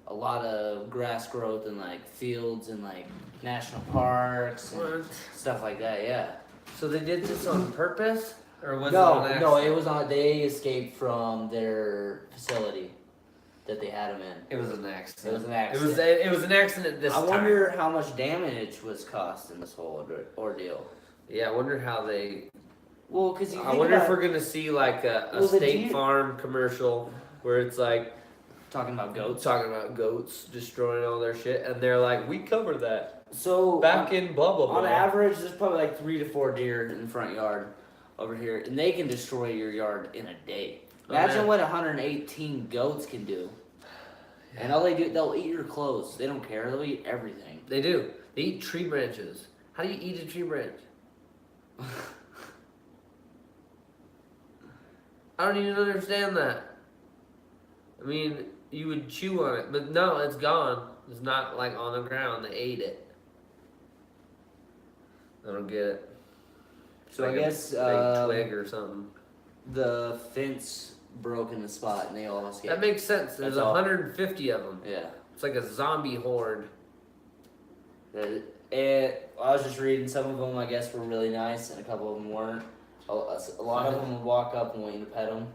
a lot of grass growth in like fields and like national parks and What? stuff like that. Yeah. So they did this on purpose? Or was it No, on no, accident? it was on. They escaped from their facility that they had them in. It was an accident. It was an accident. It was an accident this I time. wonder how much damage was caused in this whole ordeal. Yeah, I wonder how they. Well, because you I think wonder about if we're gonna see like a Well, the State deer- Farm commercial where it's like talking about goats. talking about goats destroying all their shit, and they're like, "We cover that So back in blah blah blah." on average, there's probably like 3 to 4 deer in the front yard over here, and they can destroy your yard in a day. Imagine man. what 118 goats can do. And all they do, they'll eat your clothes. They don't care. They'll eat everything. They do. They eat tree branches. How do you eat a tree branch? I don't even understand that. I mean, you would chew on it, but no, it's gone. It's not like on the ground. They ate it. I don't get it. It's So I like guess a big twig or something. the fence broke in the spot, and they all escaped. That makes sense. There's That's all. 150 of them. Yeah. It's like a zombie horde. I was just reading, some of them I guess were really nice, and a couple of them weren't. A lot of them would walk up and want you to pet them,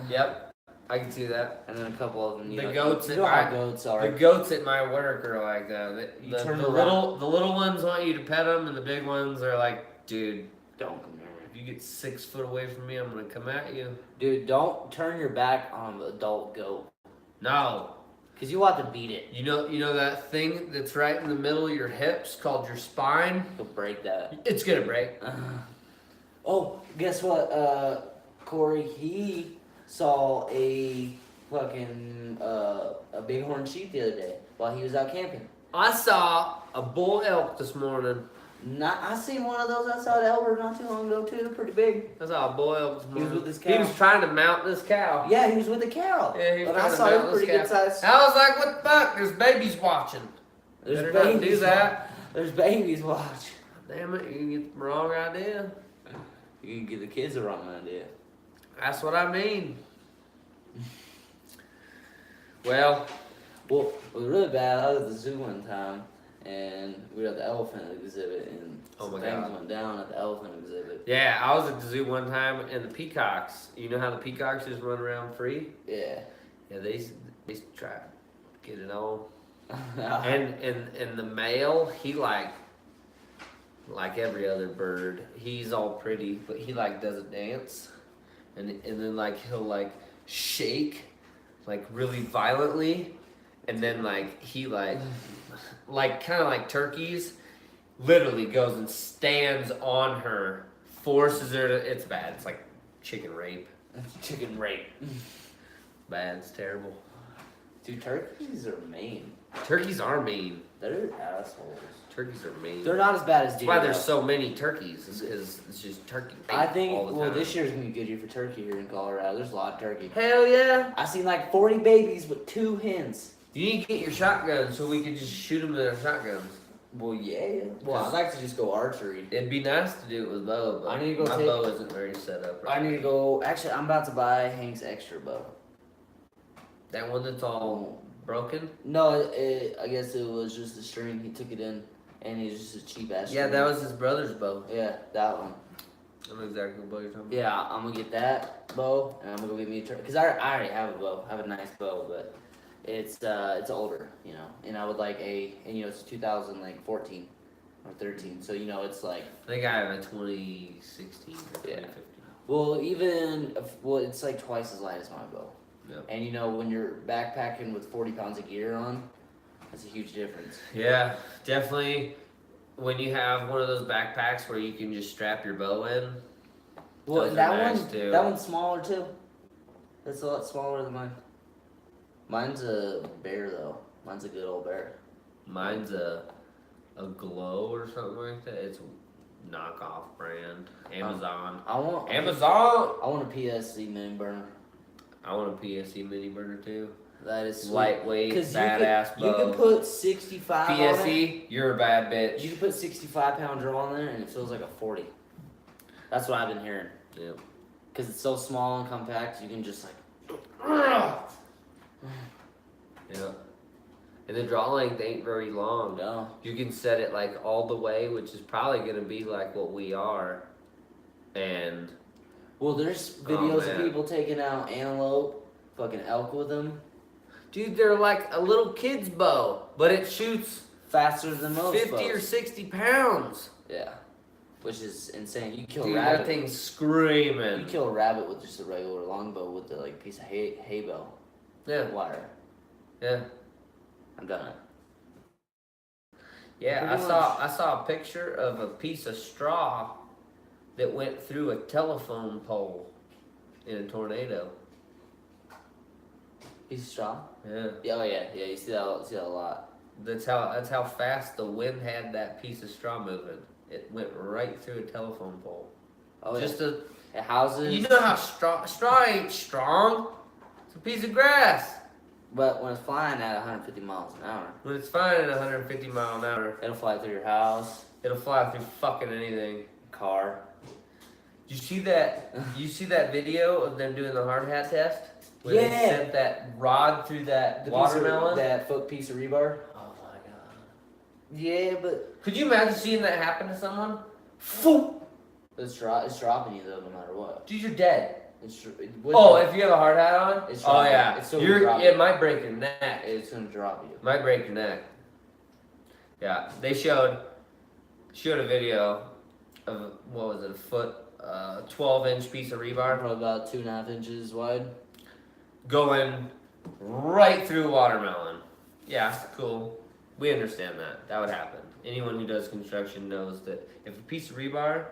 Yep, I can see that. and then a couple of them, you The know, goats you at know how my- goats The are. goats at my work are like that. You turn The around. the little ones want you to pet them, and the big ones are like, dude, Don't come here. if you get 6 foot away from me, I'm gonna come at you. Dude, don't turn your back on an adult goat, No, because you want to beat it. you know that thing that's right in the middle of your hips called your spine. You'll break that. It's gonna break. Oh, guess what, Corey? He saw a fucking a bighorn sheep the other day while he was out camping. I saw a bull elk this morning. I seen one of those outside Elbert not too long ago too. Pretty big. I saw a bull elk this He morning. was with his He cow. was trying to mount this cow. Yeah, he was with a cow. Yeah, he was And I trying to saw him mount this pretty cow. good size. I was like, what the fuck? There's babies watching. Better not do that. There's babies. Watch. Damn it, you can get the wrong idea. You can give the kids the wrong idea. That's what I mean. Well, Well, it was really bad. I was at the zoo one time, and we were at the elephant exhibit, and Oh some my things God. went down at the elephant exhibit. yeah, I was at the zoo one time, and the peacocks. You know how the peacocks just run around free? Yeah. Yeah, they try to get it on. And the male, he like every other bird, he's all pretty, but he like doesn't dance, and then like he'll like shake, like really violently, and then like he like kind of like turkeys, literally goes and stands on her, forces her to. It's bad. It's like chicken rape. Chicken rape. Bad. It's terrible. Dude, turkeys are mean. Turkeys are mean. They're assholes. Turkeys are mean. They're not as bad as That's deer. why there's though. so many turkeys. It's just turkey. I think, all the well, time. this year's gonna be a good year for turkey here in Colorado. There's a lot of turkey. Hell yeah! I seen like 40 babies with 2 hens. You need to get your shotgun so we can just shoot them with our shotguns. Well, yeah. Well, I'd like to just go archery. It'd be nice to do it with bow, but I need to go my take- bow isn't very set up. Right I need to go. Actually, I'm about to buy Hank's extra bow. That one that's all broken. No, I guess it was just the string. He took it in, and it's just a cheap ass. Yeah, string. that was his brother's bow. Yeah, that one. I know exactly what bow you're talking about. Yeah, I'm gonna get that bow, and I'm gonna go get me a turkey. Cause I already have a bow. I have a nice bow, but it's older, you know. And I would like and you know it's 2014 or 13, so you know it's like I think I have a 2016 or Yeah. 2015. well it's like twice as light as my bow. Yep. And you know when you're backpacking with 40 pounds of gear on, that's a huge difference. Yeah, definitely. When you have one of those backpacks where you can just strap your bow in. Well, Those are that nice, too. that one's smaller too. That's a lot smaller than mine. Mine's a bear though. Mine's a good old bear. Mine's a glow or something like that. It's a knockoff brand. Amazon. I want Amazon. I want a PSC mini burner. I want a PSC mini burner too. That is sweet. Lightweight, 'Cause badass you bow. can put 65 on it. PSC, you're a bad bitch. You can put 65-pound drill on there and it feels like a 40. That's what I've been hearing. Yep. Because it's so small and compact, you can just like. Yeah. And the draw length ain't very long. No. You can set it like all the way, which is probably gonna be like what we are. And Well, there's videos of man. people taking out antelope, fucking elk with them, dude, they're like a little kid's bow, but it shoots faster than most 50 or bows. 60 pounds. Yeah. Which is insane. You kill Dude, a that rabbit. thing's screaming. You kill a rabbit with just a regular longbow with the like piece of hay bow Yeah, wire. yeah. I'm done it. Yeah, Pretty I saw a picture of a piece of straw that went through a telephone pole in a tornado. Piece of straw. Yeah, Yeah, oh yeah, yeah. You see that a lot. that's how fast the wind had that piece of straw moving. It went right through a telephone pole. Oh yeah. Just a, It houses. you know how straw ain't strong. It's a piece of grass. But when it's flying at 150 miles an hour, When it's flying at 150 mile an hour, it'll fly through your house, it'll fly through fucking anything. car. You see that? You see that video of them doing the hard hat test? Where they Yeah. sent that rod through that The watermelon? that foot piece of rebar. Oh my god. Yeah, but Could you imagine seeing that happen to someone? it's dropping you though, no matter what. Dude, you're dead. It's Oh, if you have a hard hat on? It's Oh dropping. yeah. It's still You're, dropping. it might break your neck. it's gonna drop you. Might break your neck. Yeah. They showed a video of, what was it, a foot, 12-inch piece of rebar Probably about 2.5 inches wide. going right through watermelon. Yeah, cool. We understand that. That would happen. Anyone who does construction knows that if a piece of rebar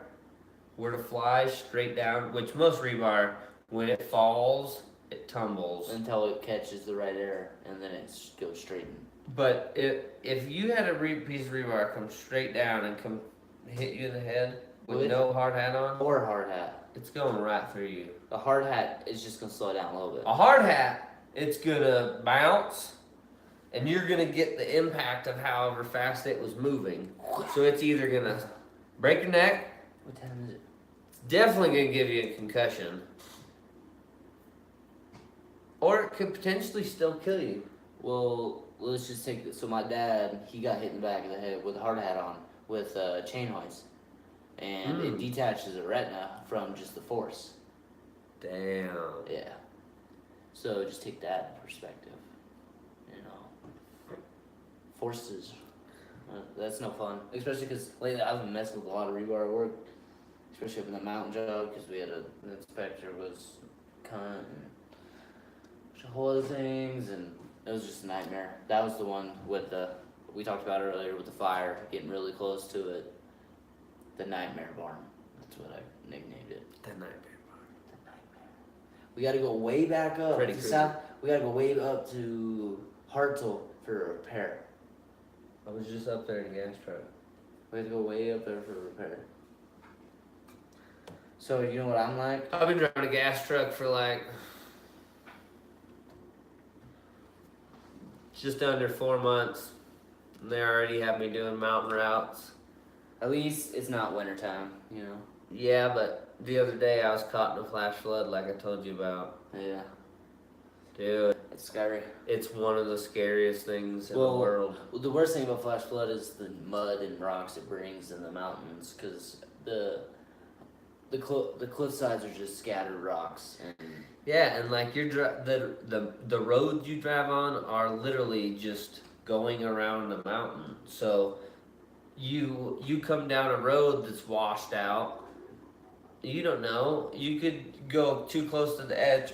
were to fly straight down, which most rebar, when it falls, it tumbles. Until it catches the right air, and then it goes straight in. But if you had a piece of rebar come straight down and come hit you in the head with no hard hat on, Or a hard hat. it's going right through you. A hard hat is just gonna slow it down a little bit. A hard hat, it's gonna bounce, and you're gonna get the impact of however fast it was moving. So it's either gonna break your neck, What time is it? it's definitely gonna give you a concussion, or it could potentially still kill you. Well, let's just take this. So my dad, he got hit in the back of the head with a hard hat on with chain hoist, and it detaches the retina from just the force. Damn. Yeah. So just take that in perspective. You know, forces. That's no fun, especially because lately I've been messing with a lot of rebar at work, especially up in the mountain job because we had an inspector was cunt and a whole other things, and it was just a nightmare. That was the one with we talked about earlier with the fire getting really close to it. The nightmare barn. That's what I nicknamed it. The nightmare. The nightmare. We got to go way back up Pretty to creepy. south. We got to go way up to Hartzell for a repair. I was just up there in a gas truck. We had to go way up there for a repair. So you know what I'm like? I've been driving a gas truck for like just under 4 months. And they already have me doing mountain routes. At least it's not wintertime, you know? Yeah, but the other day I was caught in a flash flood like I told you about. Yeah. Dude, It's scary. it's one of the scariest things in Well, the world. Well, the worst thing about flash flood is the mud and rocks it brings in the mountains, because the cliff sides are just scattered rocks, and Yeah, and like the roads you drive on are literally just going around the mountain. So you come down a road that's washed out. You don't know. You could go too close to the edge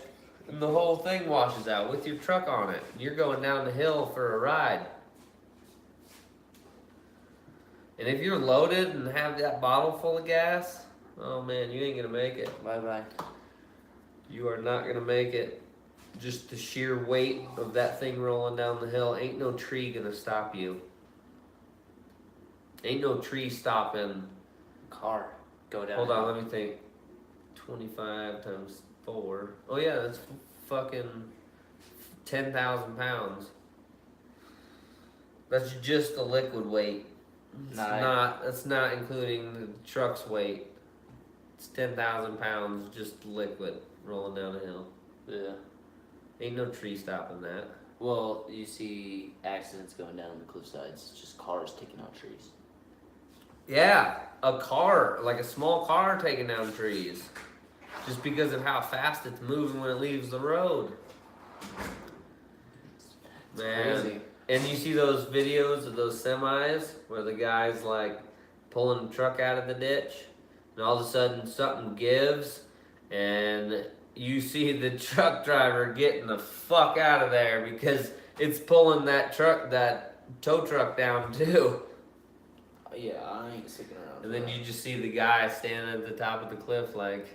and the whole thing washes out with your truck on it. You're going down the hill for a ride. And if you're loaded and have that bottle full of gas, Oh man, you ain't gonna make it. Bye. You are not gonna make it. Just the sheer weight of that thing rolling down the hill. Ain't no tree gonna stop you. Ain't no tree stopping. Car. Go down. Hold on, let me think. 25 times 4. Oh yeah, that's fucking 10,000 pounds. That's just the liquid weight. That's not including the truck's weight. It's 10,000 pounds just liquid rolling down the hill. Yeah. Ain't no tree stopping that. Well, you see accidents going down the cliff sides. Just cars taking out trees. Yeah, a car, like a small car taking down trees. Just because of how fast it's moving when it leaves the road. It's Man. crazy. And you see those videos of those semis where the guy's like pulling the truck out of the ditch and all of a sudden something gives and you see the truck driver getting the fuck out of there because it's pulling that tow truck down too. Yeah, I ain't sticking around. And then you just see the guy standing at the top of the cliff like,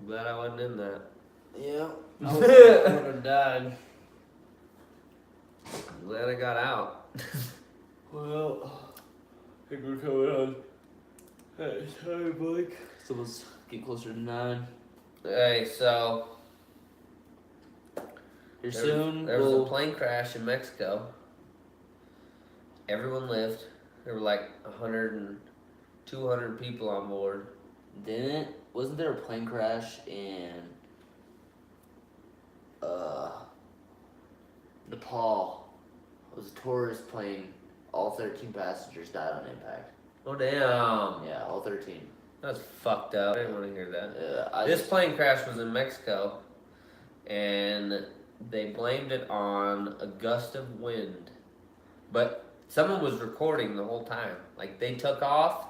glad I wasn't in that. Yeah. I would have died. Glad I got out. Well, I think we're coming on. Hey, time, Blake. So let's get closer to 9. Hey, so Here soon. there was a plane crash in Mexico. Everyone lived. There were like 100 and 200 people on board. Wasn't there a plane crash in Nepal? It was a tourist plane. All 13 passengers died on impact. Oh damn! Yeah, all 13. That's fucked up. I didn't want to hear that. Yeah, This plane crash was in Mexico, and they blamed it on a gust of wind. But someone was recording the whole time. Like they took off,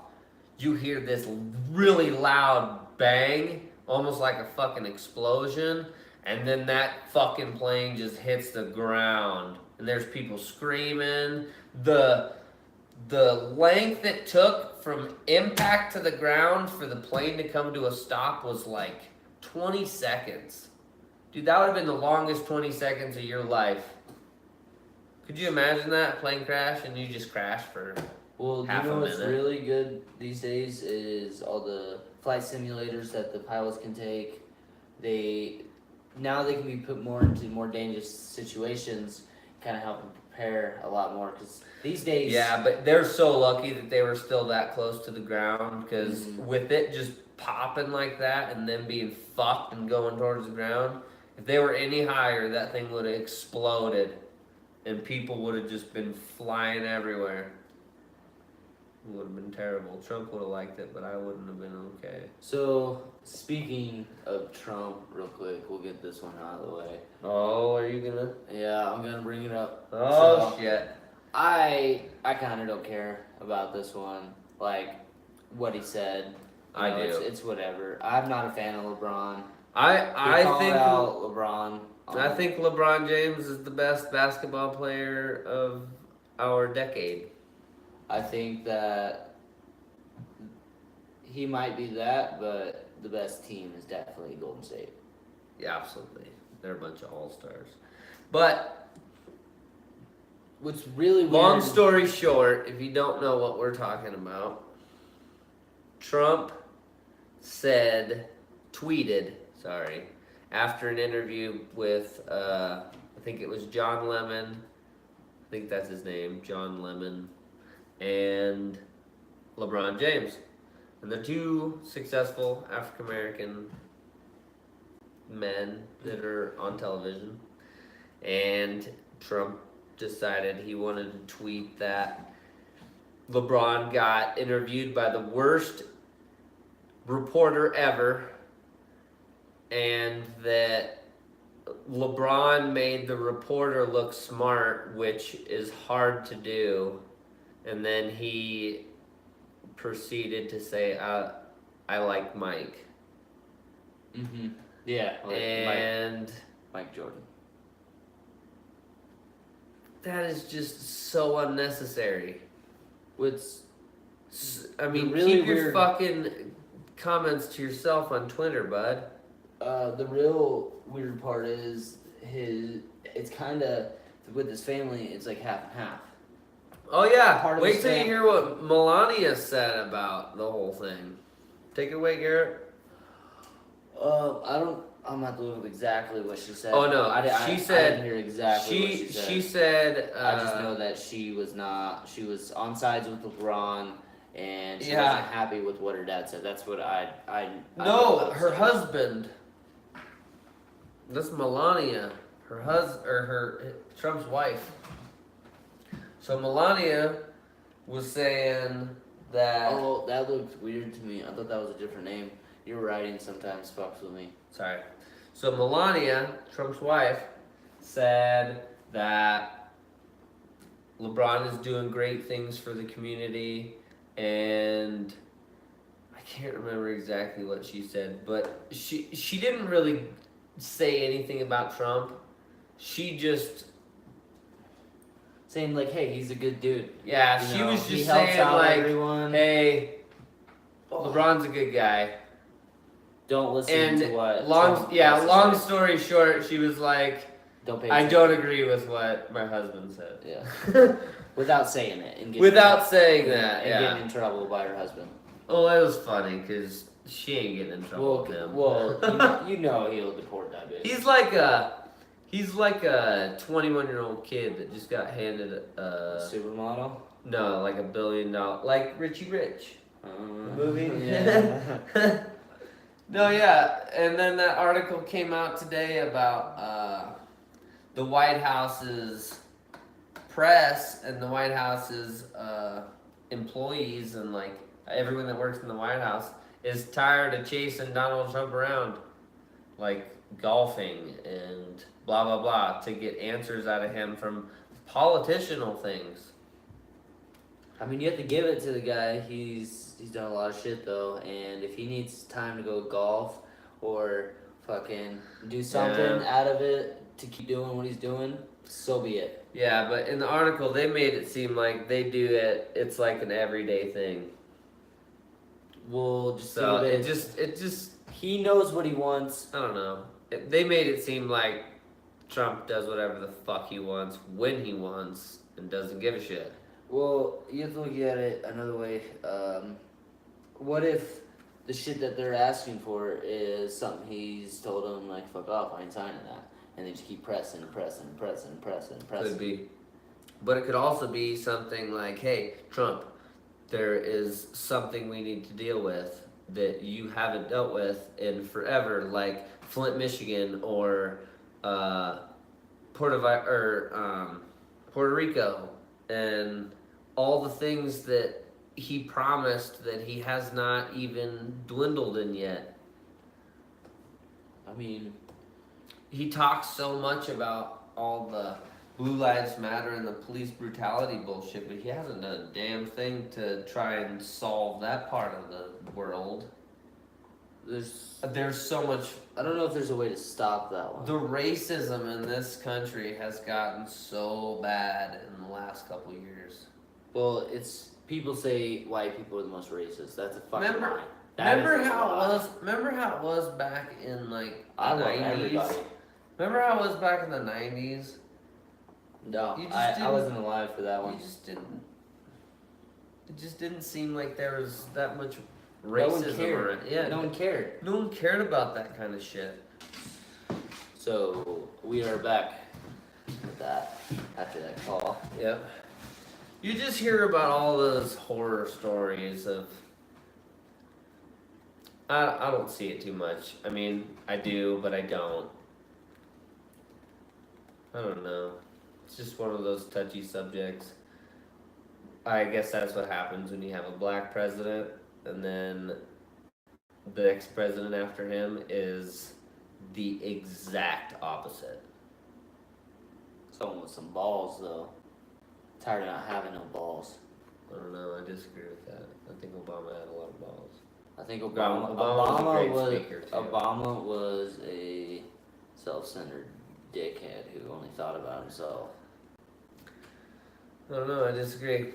you hear this really loud bang, almost like a fucking explosion, and then that fucking plane just hits the ground. And there's people screaming. The length it took from impact to the ground for the plane to come to a stop was like 20 seconds. Dude, that would have been the longest 20 seconds of your life. Could you imagine that plane crash and you just crash for Well, half you know a what's minute? really good these days is all the flight simulators that the pilots can take. Now they can be put more into more dangerous situations, kind of help them prepare a lot more. Because these days, Yeah, but they're so lucky that they were still that close to the ground because Mhm. with it just popping like that and then being fucked and going towards the ground, if they were any higher, that thing would have exploded and people would have just been flying everywhere. It would have been terrible. Trump would have liked it, but I wouldn't have been okay. So speaking of Trump, real quick, we'll get this one out of the way. Oh, are you gonna? Yeah, I'm gonna bring it up. Oh, So, shit. I kind of don't care about this one, like what he said. I do. It's whatever. I'm not a fan of LeBron. I Call think out LeBron. I think LeBron James is the best basketball player of our decade. I think that he might be that, but the best team is definitely Golden State. Yeah, absolutely. They're a bunch of all-stars. But What's really weird. long story short, if you don't know what we're talking about, Trump tweeted, after an interview with, I think it was John Lemon, I think that's his name, John Lemon, and LeBron James. And they're two successful African-American men that are on television. And Trump decided he wanted to tweet that LeBron got interviewed by the worst reporter ever, and that LeBron made the reporter look smart, which is hard to do. And then he proceeded to say, I like Mike. Mm-hmm. Yeah. Like And Mike Jordan. that is just so unnecessary. What's I mean, really keep your weird- fucking comments to yourself on Twitter, bud. The real weird part is it's kind of, with his family, it's like half and half. Oh yeah, Part of wait his till you fam- hear what Melania said about the whole thing. Take it away, Garrett. I'm not looking up exactly what she said. Oh no, I didn't hear exactly what she said. She said. I just know that she was on sides with LeBron, and she wasn't happy with what her dad said. That's what I No, her husband. That's Melania, her Trump's wife. So Melania was saying that. Oh, that looked weird to me. I thought that was a different name. Your writing sometimes fucks with me. Sorry. So Melania, Trump's wife, said that LeBron is doing great things for the community, and I can't remember exactly what she said, but she didn't really say anything about Trump. She just saying like, hey, he's a good dude. Yeah, You she know, was he just helps saying out like, everyone. hey, LeBron's a good guy. Don't listen And to what long Trump has to long say. story short, she was like, Don't pay I attention. don't agree with what my husband said. Yeah. Without saying it. And getting Without saying that, and yeah. getting in trouble by her husband. Oh, it was funny because she ain't getting in trouble with him. Well, you know he'll deport that bitch. He's like a 21-year-old kid that just got handed Supermodel? no, like $1 billion, like Richie Rich. The movie? Yeah. No, yeah, and then that article came out today about the White House's press and the White House's employees and like everyone that works in the White House is tired of chasing Donald Trump around, like golfing and blah blah blah, to get answers out of him from politicianal things. I mean, you have to give it to the guy. He's done a lot of shit though, and if he needs time to go golf or fucking do something out of it to keep doing what he's doing, so be it. Yeah, but in the article they made it seem like they do it. It's like an everyday thing. We'll just So give it just he knows what he wants. I don't know. They made it seem like Trump does whatever the fuck he wants when he wants and doesn't give a shit. Well, you have to look at it another way. What if the shit that they're asking for is something he's told them, like, fuck off, I ain't signing that. And they just keep pressing. Could be. But it could also be something like, hey, Trump, there is something we need to deal with that you haven't dealt with in forever, like Flint, Michigan, or Puerto Rico, and all the things that he promised that he has not even dwindled in yet. I mean, he talks so much about all the Blue Lives Matter and the police brutality bullshit, but he hasn't done a damn thing to try and solve that part of the world. There's so much. I don't know if there's a way to stop that one. The racism in this country has gotten so bad in the last couple of years. Well, it's people say white people are the most racist. That's a fucking Remember- lie. Remember how it was back in like I the love 90s? everybody. Remember how it was back in the 90s? No, You just I didn't- wasn't alive for that one. You just didn't. It just didn't seem like there was that much No one racism cared. around. Yeah, No one cared. no one cared about that kind of shit. So we are back with that after that call. Yep. You just hear about all those horror stories of. I don't see it too much. I mean, I do, but I don't. I don't know. It's just one of those touchy subjects. I guess that's what happens when you have a black president, and then the next president after him is the exact opposite. Someone with some balls, though. Tired of not having no balls. I don't know. I disagree with that. I think Obama had a lot of balls. I think Obama was a great speaker, too. Obama was a self-centered dickhead who only thought about himself. I don't know. I disagree.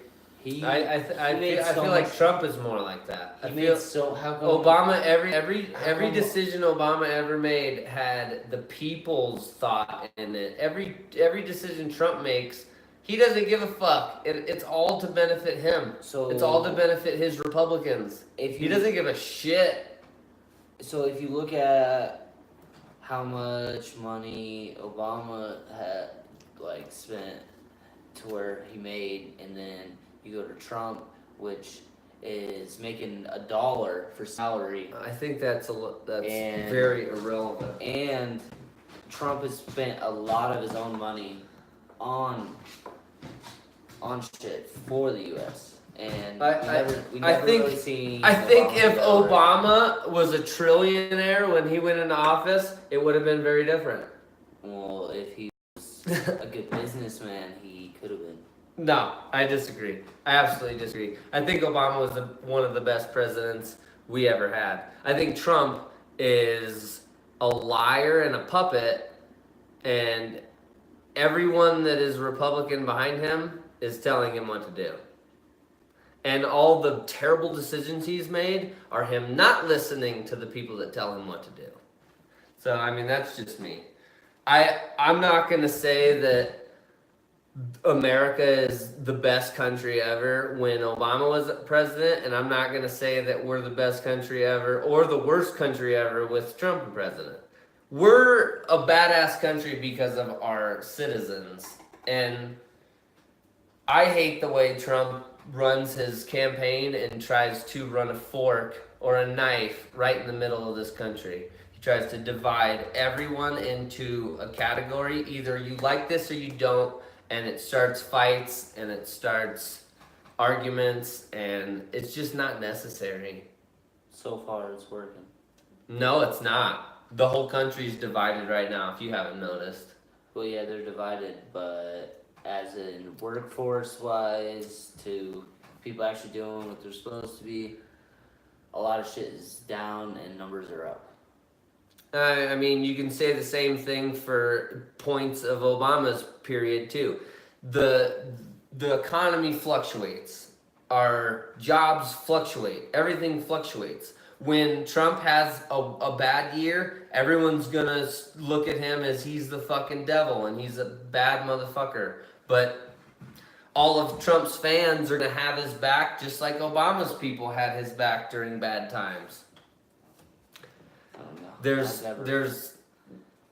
He I made so feel like much- Trump is more like that. I he feel made so how come Obama every How- decision Obama ever made had the people's thought in it. Every decision Trump makes, he doesn't give a fuck. It's all to benefit him. so It's all to benefit his Republicans. if He you doesn't give a shit. so if you look at how much money Obama had like spent to where he made, and then you go to Trump, which is making $1 for salary, I think that's And- very irrelevant. and Trump has spent a lot of his own money on shit for the U.S. And we never think- really seen. I think Obama if do that, right? Obama was a trillionaire when he went into office, it would have been very different. Well, if he was a good businessman, he could have been. No, I disagree. I absolutely disagree. I think Obama was one of the best presidents we ever had. I think Trump is a liar and a puppet, and everyone that is Republican behind him is telling him what to do. And all the terrible decisions he's made are him not listening to the people that tell him what to do. So, I mean, that's just me. I'm not going to say that America is the best country ever when Obama was president, and I'm not going to say that we're the best country ever or the worst country ever with Trump president. We're a badass country because of our citizens, and I hate the way Trump runs his campaign and tries to run a fork or a knife right in the middle of this country. He tries to divide everyone into a category. Either you like this or you don't, and it starts fights and it starts arguments, and it's just not necessary. So far, it's working. No, it's not. The whole country's divided right now, if you haven't noticed. Well, yeah, they're divided, but as in workforce-wise, to people actually doing what they're supposed to be, a lot of shit is down and numbers are up. I mean, you can say the same thing for points of Obama's period too. The economy fluctuates. Our jobs fluctuate. Everything fluctuates. When Trump has a bad year, everyone's gonna look at him as he's the fucking devil and he's a bad motherfucker. But all of Trump's fans are gonna have his back just like Obama's people had his back during bad times. I don't know.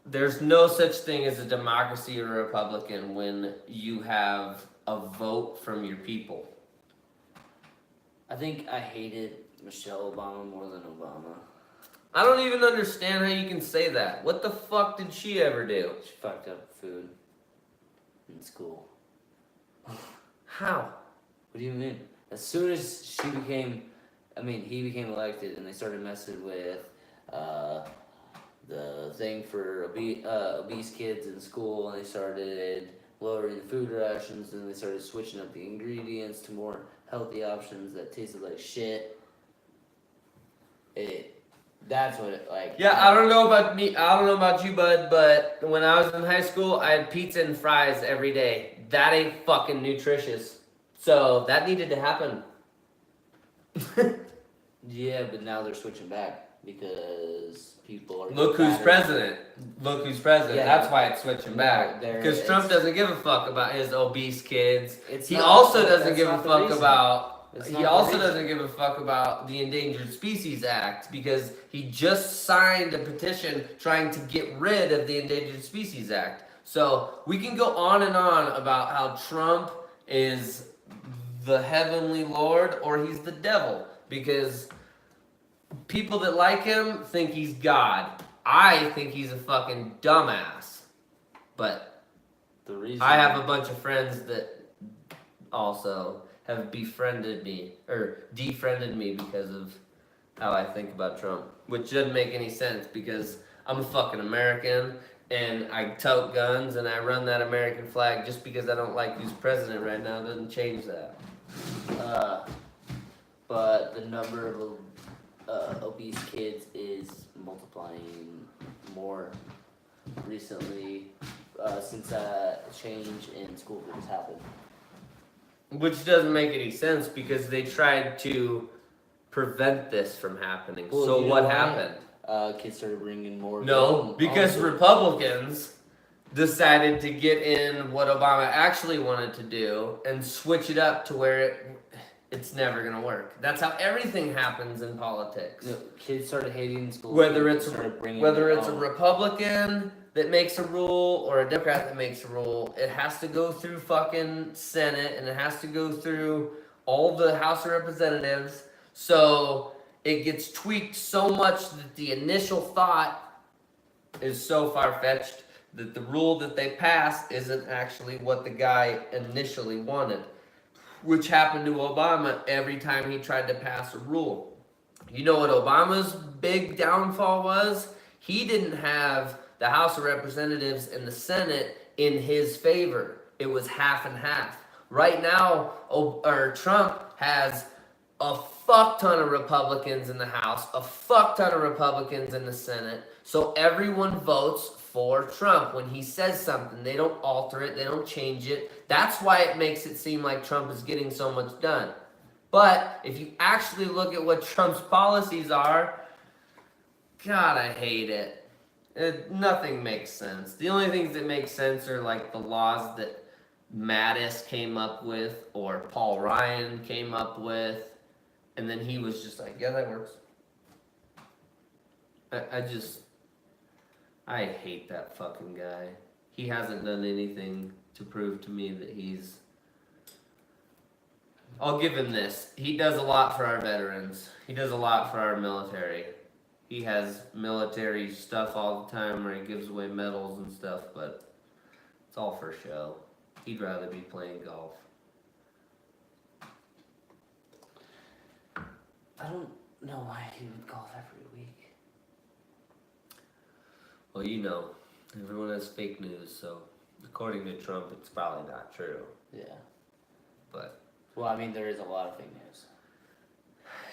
There's no such thing as a democracy or a Republican when you have a vote from your people. I think I hated Michelle Obama more than Obama. I don't even understand how you can say that. What the fuck did she ever do? She fucked up food in school. How? What do you mean? As soon as he became elected, and they started messing with the thing for obese kids in school, and they started lowering the food rations, and they started switching up the ingredients to more healthy options that tasted like shit. That's what it like. Yeah, I don't know about me. I don't know about you, bud, but when I was in high school, I had pizza and fries every day. That ain't fucking nutritious. So that needed to happen. Yeah, but now they're switching back because people are. Look who's fatter. president. Look who's president. Yeah. That's why it's switching back. there- Because Trump it's- doesn't give a fuck about his obese kids. It's He not- also doesn't that's give a not the fuck reason. about. It's He not the also reason. doesn't give a fuck about the Endangered Species Act because he just signed a petition trying to get rid of the Endangered Species Act. So we can go on and on about how Trump is the heavenly Lord or he's the devil because people that like him think he's God. I think he's a fucking dumbass. But The reason I have a bunch of friends that also have befriended me or defriended me because of how I think about Trump, which doesn't make any sense because I'm a fucking American and I tote guns and I run that American flag. Just because I don't like who's president right now doesn't change that. But the number of obese kids is multiplying more recently since that change in school rules happened. Which doesn't make any sense because they tried to prevent this from happening. Well, so you know what why? happened? Kids started bringing more. No, guns. because Honestly. Republicans decided to get in what Obama actually wanted to do and switch it up to where it's never gonna work. That's how everything happens in politics. No, kids started hating school. Whether it's started bringing whether their it's a own. Republican that makes a rule or a Democrat that makes a rule, it has to go through fucking Senate and it has to go through all the House of Representatives. So it gets tweaked so much that the initial thought is so far fetched that the rule that they pass isn't actually what the guy initially wanted, which happened to Obama every time he tried to pass a rule. You know what Obama's big downfall was? He didn't have the House of Representatives and the Senate in his favor. It was half and half. Right now, Trump has a fuck ton of Republicans in the House, a fuck ton of Republicans in the Senate. So everyone votes for Trump when he says something. They don't alter it, they don't change it. That's why it makes it seem like Trump is getting so much done. But if you actually look at what Trump's policies are, God, I hate it. Nothing makes sense. The only things that make sense are like the laws that Mattis came up with or Paul Ryan came up with. And then he was just like, yeah, that works. I hate that fucking guy. He hasn't done anything to prove to me that he's... I'll give him this. He does a lot for our veterans. He does a lot for our military. He has military stuff all the time where he gives away medals and stuff, but it's all for show. He'd rather be playing golf. I don't know why he would golf every week. Well, you know, everyone has fake news, so according to Trump, it's probably not true. Yeah. But Well, I mean, there is a lot of fake news.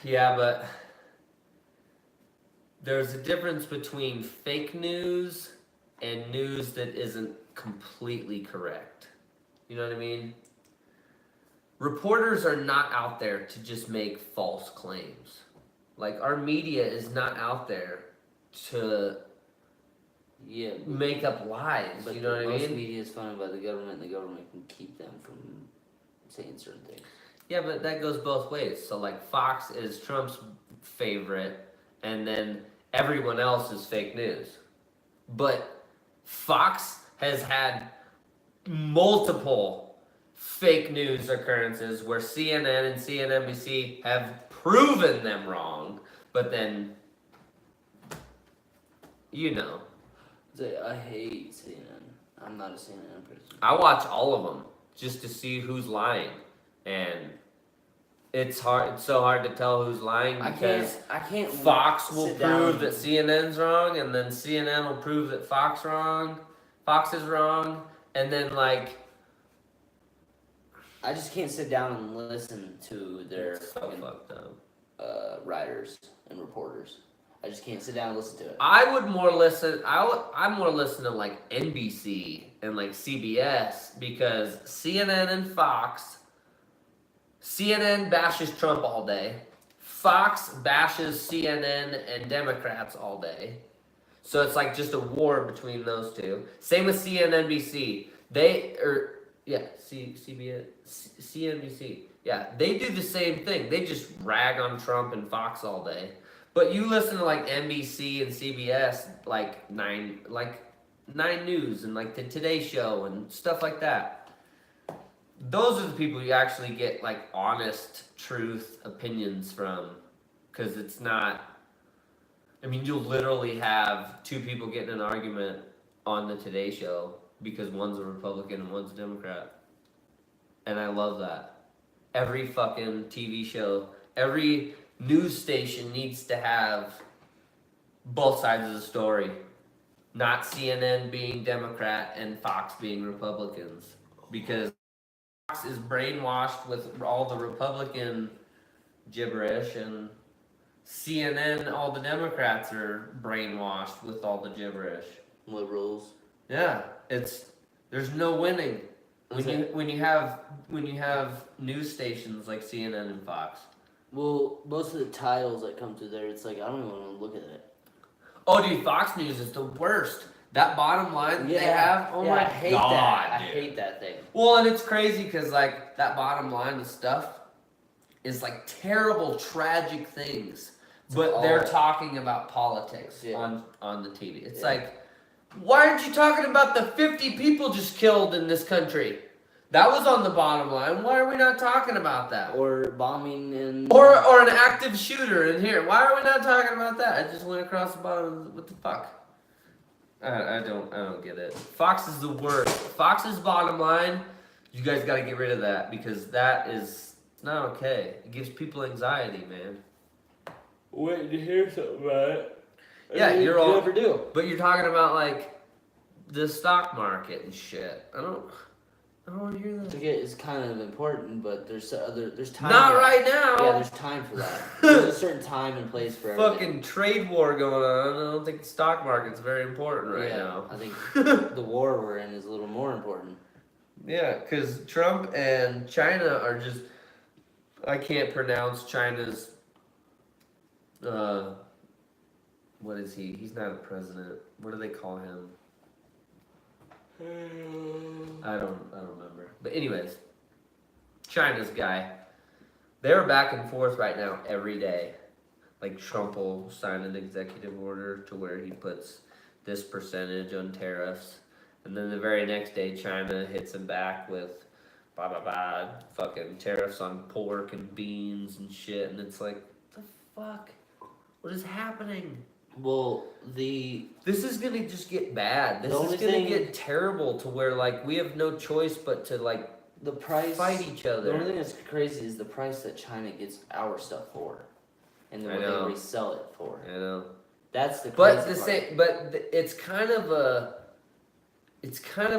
yeah, but there's a difference between fake news and news that isn't completely correct. You know what I mean? Reporters are not out there to just make false claims. Like, our media is not out there to Yeah. make up lies. But You know what I most mean? media is funded by the government, and the government can keep them from saying certain things. Yeah, but that goes both ways. So, like, Fox is Trump's favorite, and then everyone else is fake news. But Fox has had multiple fake news occurrences where CNN and CNBC have proven them wrong, but then, you know. I hate CNN. I'm not a CNN person. I watch all of them just to see who's lying, and it's hard. It's so hard to tell who's lying because I can't. Fox will sit prove down. that CNN's wrong, and then CNN will prove that Fox is wrong, and then like I just can't sit down and listen to their it's so fucking fucked up. writers and reporters. I just can't sit down and listen to it. I'm more listen to like NBC and like CBS because CNN and Fox. CNN bashes Trump all day. Fox bashes CNN and Democrats all day. So it's like just a war between those two. Same with CNBC. CNBC. Yeah, they do the same thing. They just rag on Trump and Fox all day. But you listen to like NBC and CBS, like Nine News and like the Today Show and stuff like that. Those are the people you actually get like honest, truth opinions from, because it's not. I mean, you'll literally have two people getting in an argument on the Today Show because one's a Republican and one's a Democrat, and I love that. Every fucking TV show, every news station needs to have both sides of the story, not CNN being Democrat and Fox being Republicans, because Fox is brainwashed with all the Republican gibberish, and CNN, all the Democrats are brainwashed with all the gibberish. Liberals. Yeah, there's no winning. When you have news stations like CNN and Fox. Well, most of the titles that come through there, it's like I don't even want to look at it. Oh, dude, Fox News is the worst. That bottom line they have. Oh my I hate god, that. dude. I hate that thing. Well, and it's crazy because like that bottom line of stuff is like terrible, tragic things, but they're talking about politics on the TV. It's like, why aren't you talking about the 50 people just killed in this country? That was on the bottom line. Why are we not talking about that? Or bombing in... Or an active shooter in here. Why are we not talking about that? I just went across the bottom. What the fuck? I don't get it. Fox is the worst. Fox's bottom line, you guys got to get rid of that because that is not okay. It gives people anxiety, man. Waiting to hear something about it. Yeah, you're all... never do. But you're talking about like the stock market and shit. I don't want to hear that. It's kind of important, but there's time. Not right now. Yeah, there's time for that. There's a certain time and place for everything. Fucking trade war going on. I don't think the stock market's very important right now. I think the war we're in is a little more important. Yeah, because Trump and China are just... I can't pronounce China's... what is he? He's not a president. What do they call him? I don't remember. But anyways, China's guy. They're back and forth right now every day. Like Trump will sign an executive order to where he puts this percentage on tariffs. And then the very next day China hits him back with blah blah blah fucking tariffs on pork and beans and shit. And it's like, what the fuck? What is happening? Well, this is gonna just get bad. This is gonna get terrible to where like we have no choice but to like the price fight each other. The only thing that's crazy is the price that China gets our stuff for, and then what they resell it for. I know. That's the crazy part. But it's kind of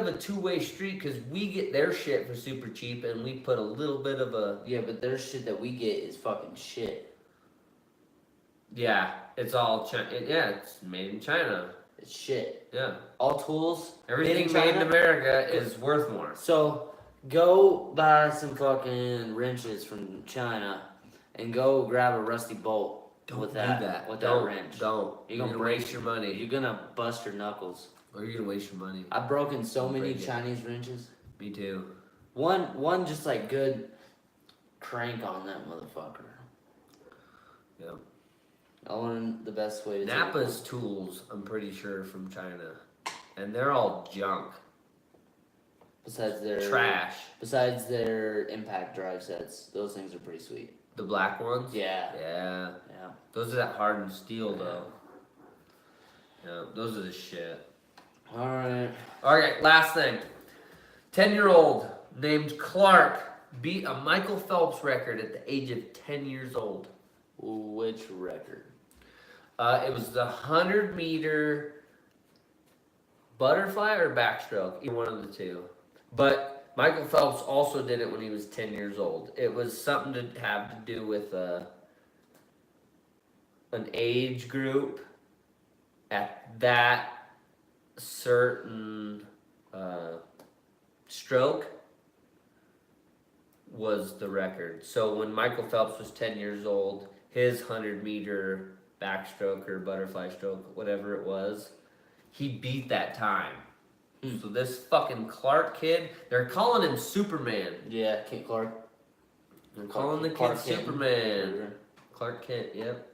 a two-way street because we get their shit for super cheap and we put a little bit of a but their shit that we get is fucking shit. Yeah, it's all China. It's made in China. It's shit. Yeah. All tools. Everything made in America is worth more. So go buy some fucking wrenches from China, and go grab a rusty bolt with that wrench. Don't. You're gonna waste your money. You're gonna bust your knuckles. Or you're gonna waste your money. I've broken so many Chinese wrenches. Me too. One just like good crank on that motherfucker. Yeah. I learned the best way to Napa's tools, I'm pretty sure, from China. And they're all junk. Besides their... Trash. Besides their impact drive sets. Those things are pretty sweet. The black ones? Yeah. Yeah. Those are that hardened steel, though. Yeah, those are the shit. Alright. Okay, last thing. 10-year-old named Clark beat a Michael Phelps record at the age of 10 years old. Which record? It was the 100-meter butterfly or backstroke, either one of the two. But Michael Phelps also did it when he was 10 years old. It was something to have to do with an age group at that certain stroke was the record. So when Michael Phelps was 10 years old, his 100-meter backstroke or butterfly stroke, whatever it was, he beat that time. So this fucking Clark kid, they're calling him Superman. Yeah, Kent Clark. They're calling the kid Superman. Clark Kent, yep.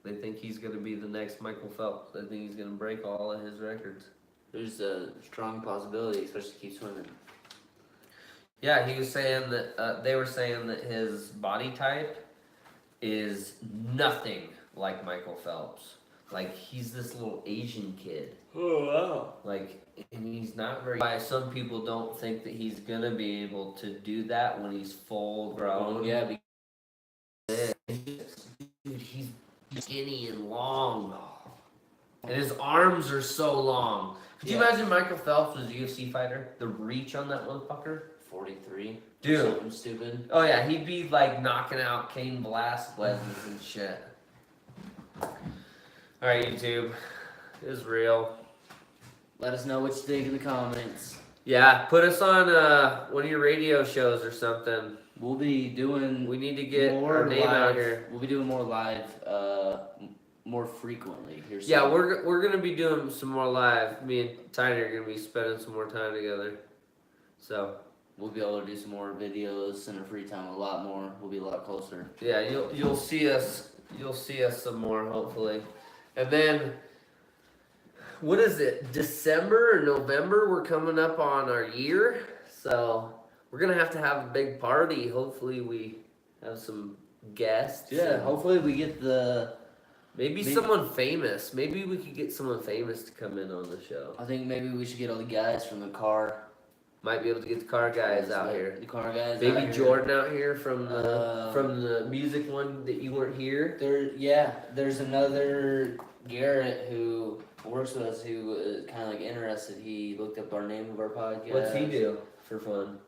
They think he's going to be the next Michael Phelps. They think he's going to break all of his records. There's a strong possibility, especially keep swimming. Yeah, he was saying that, they were saying that his body type is nothing like Michael Phelps. Like, he's this little Asian kid. Oh, wow. Like, and he's not very... Why some people don't think that he's going to be able to do that when he's full grown. Yeah, dude, he's skinny and long. And his arms are so long. Could you imagine Michael Phelps was a UFC fighter? The reach on that motherfucker? 43. Dude. Something stupid. Oh yeah, he'd be like knocking out Cain Velasquez and shit. Alright, YouTube. It was real. Let us know what you think in the comments. Yeah, put us on one of your radio shows or something. We'll be doing. We need to get more our name live, out here. We'll be doing more live, more frequently here. Yeah, soon. we're gonna be doing some more live. Me and Tiny are gonna be spending some more time together. So We'll be able to do some more videos in our free time. A lot more. We'll be a lot closer. yeah, you'll see us some more hopefully, and then. What is it? December or November? We're coming up on our year, so we're gonna have to have a big party. Hopefully, we have some guests. Yeah. and Hopefully we get the. maybe someone famous. Maybe we could get someone famous to come in on the show. I think maybe we should get all the guys from the car. Might be able to get the car guys out like here. The car guys. Maybe out here. Jordan out here from the music one that you weren't here. There's another Garret who works with us who is kind of like interested. He looked up our name of our podcast. What's he do for fun?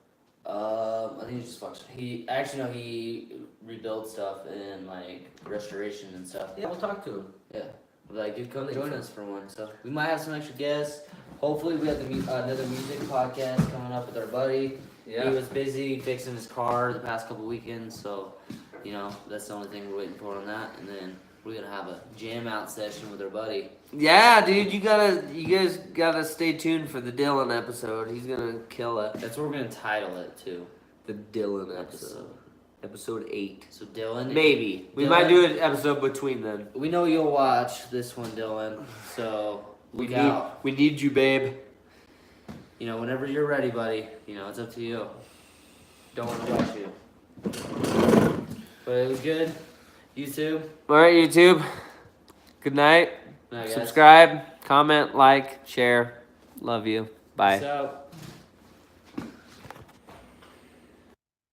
I think he just fucks. He rebuilds stuff and like restoration and stuff. Yeah, we'll talk to him. Yeah. Like, dude, come Makes join sense. us for one. So we might have some extra guests. Hopefully, we have another music podcast coming up with our buddy. Yeah. He was busy fixing his car the past couple weekends, so that's the only thing we're waiting for on that. And then we're gonna have a jam out session with our buddy. Yeah, dude, you guys gotta stay tuned for the Dylan episode. He's gonna kill it. That's what we're gonna title it too. The Dylan episode. Episode 8. So Dylan, Maybe. We Dylan- might do an episode between then. we know you'll watch this one, Dylan. So look out. We need you, babe. Whenever you're ready, buddy. It's up to you. Don't want to rush you. But it was good. YouTube. Alright, YouTube. Good night. Good night, guys. Subscribe, comment, like, share. Love you. Bye. Peace out.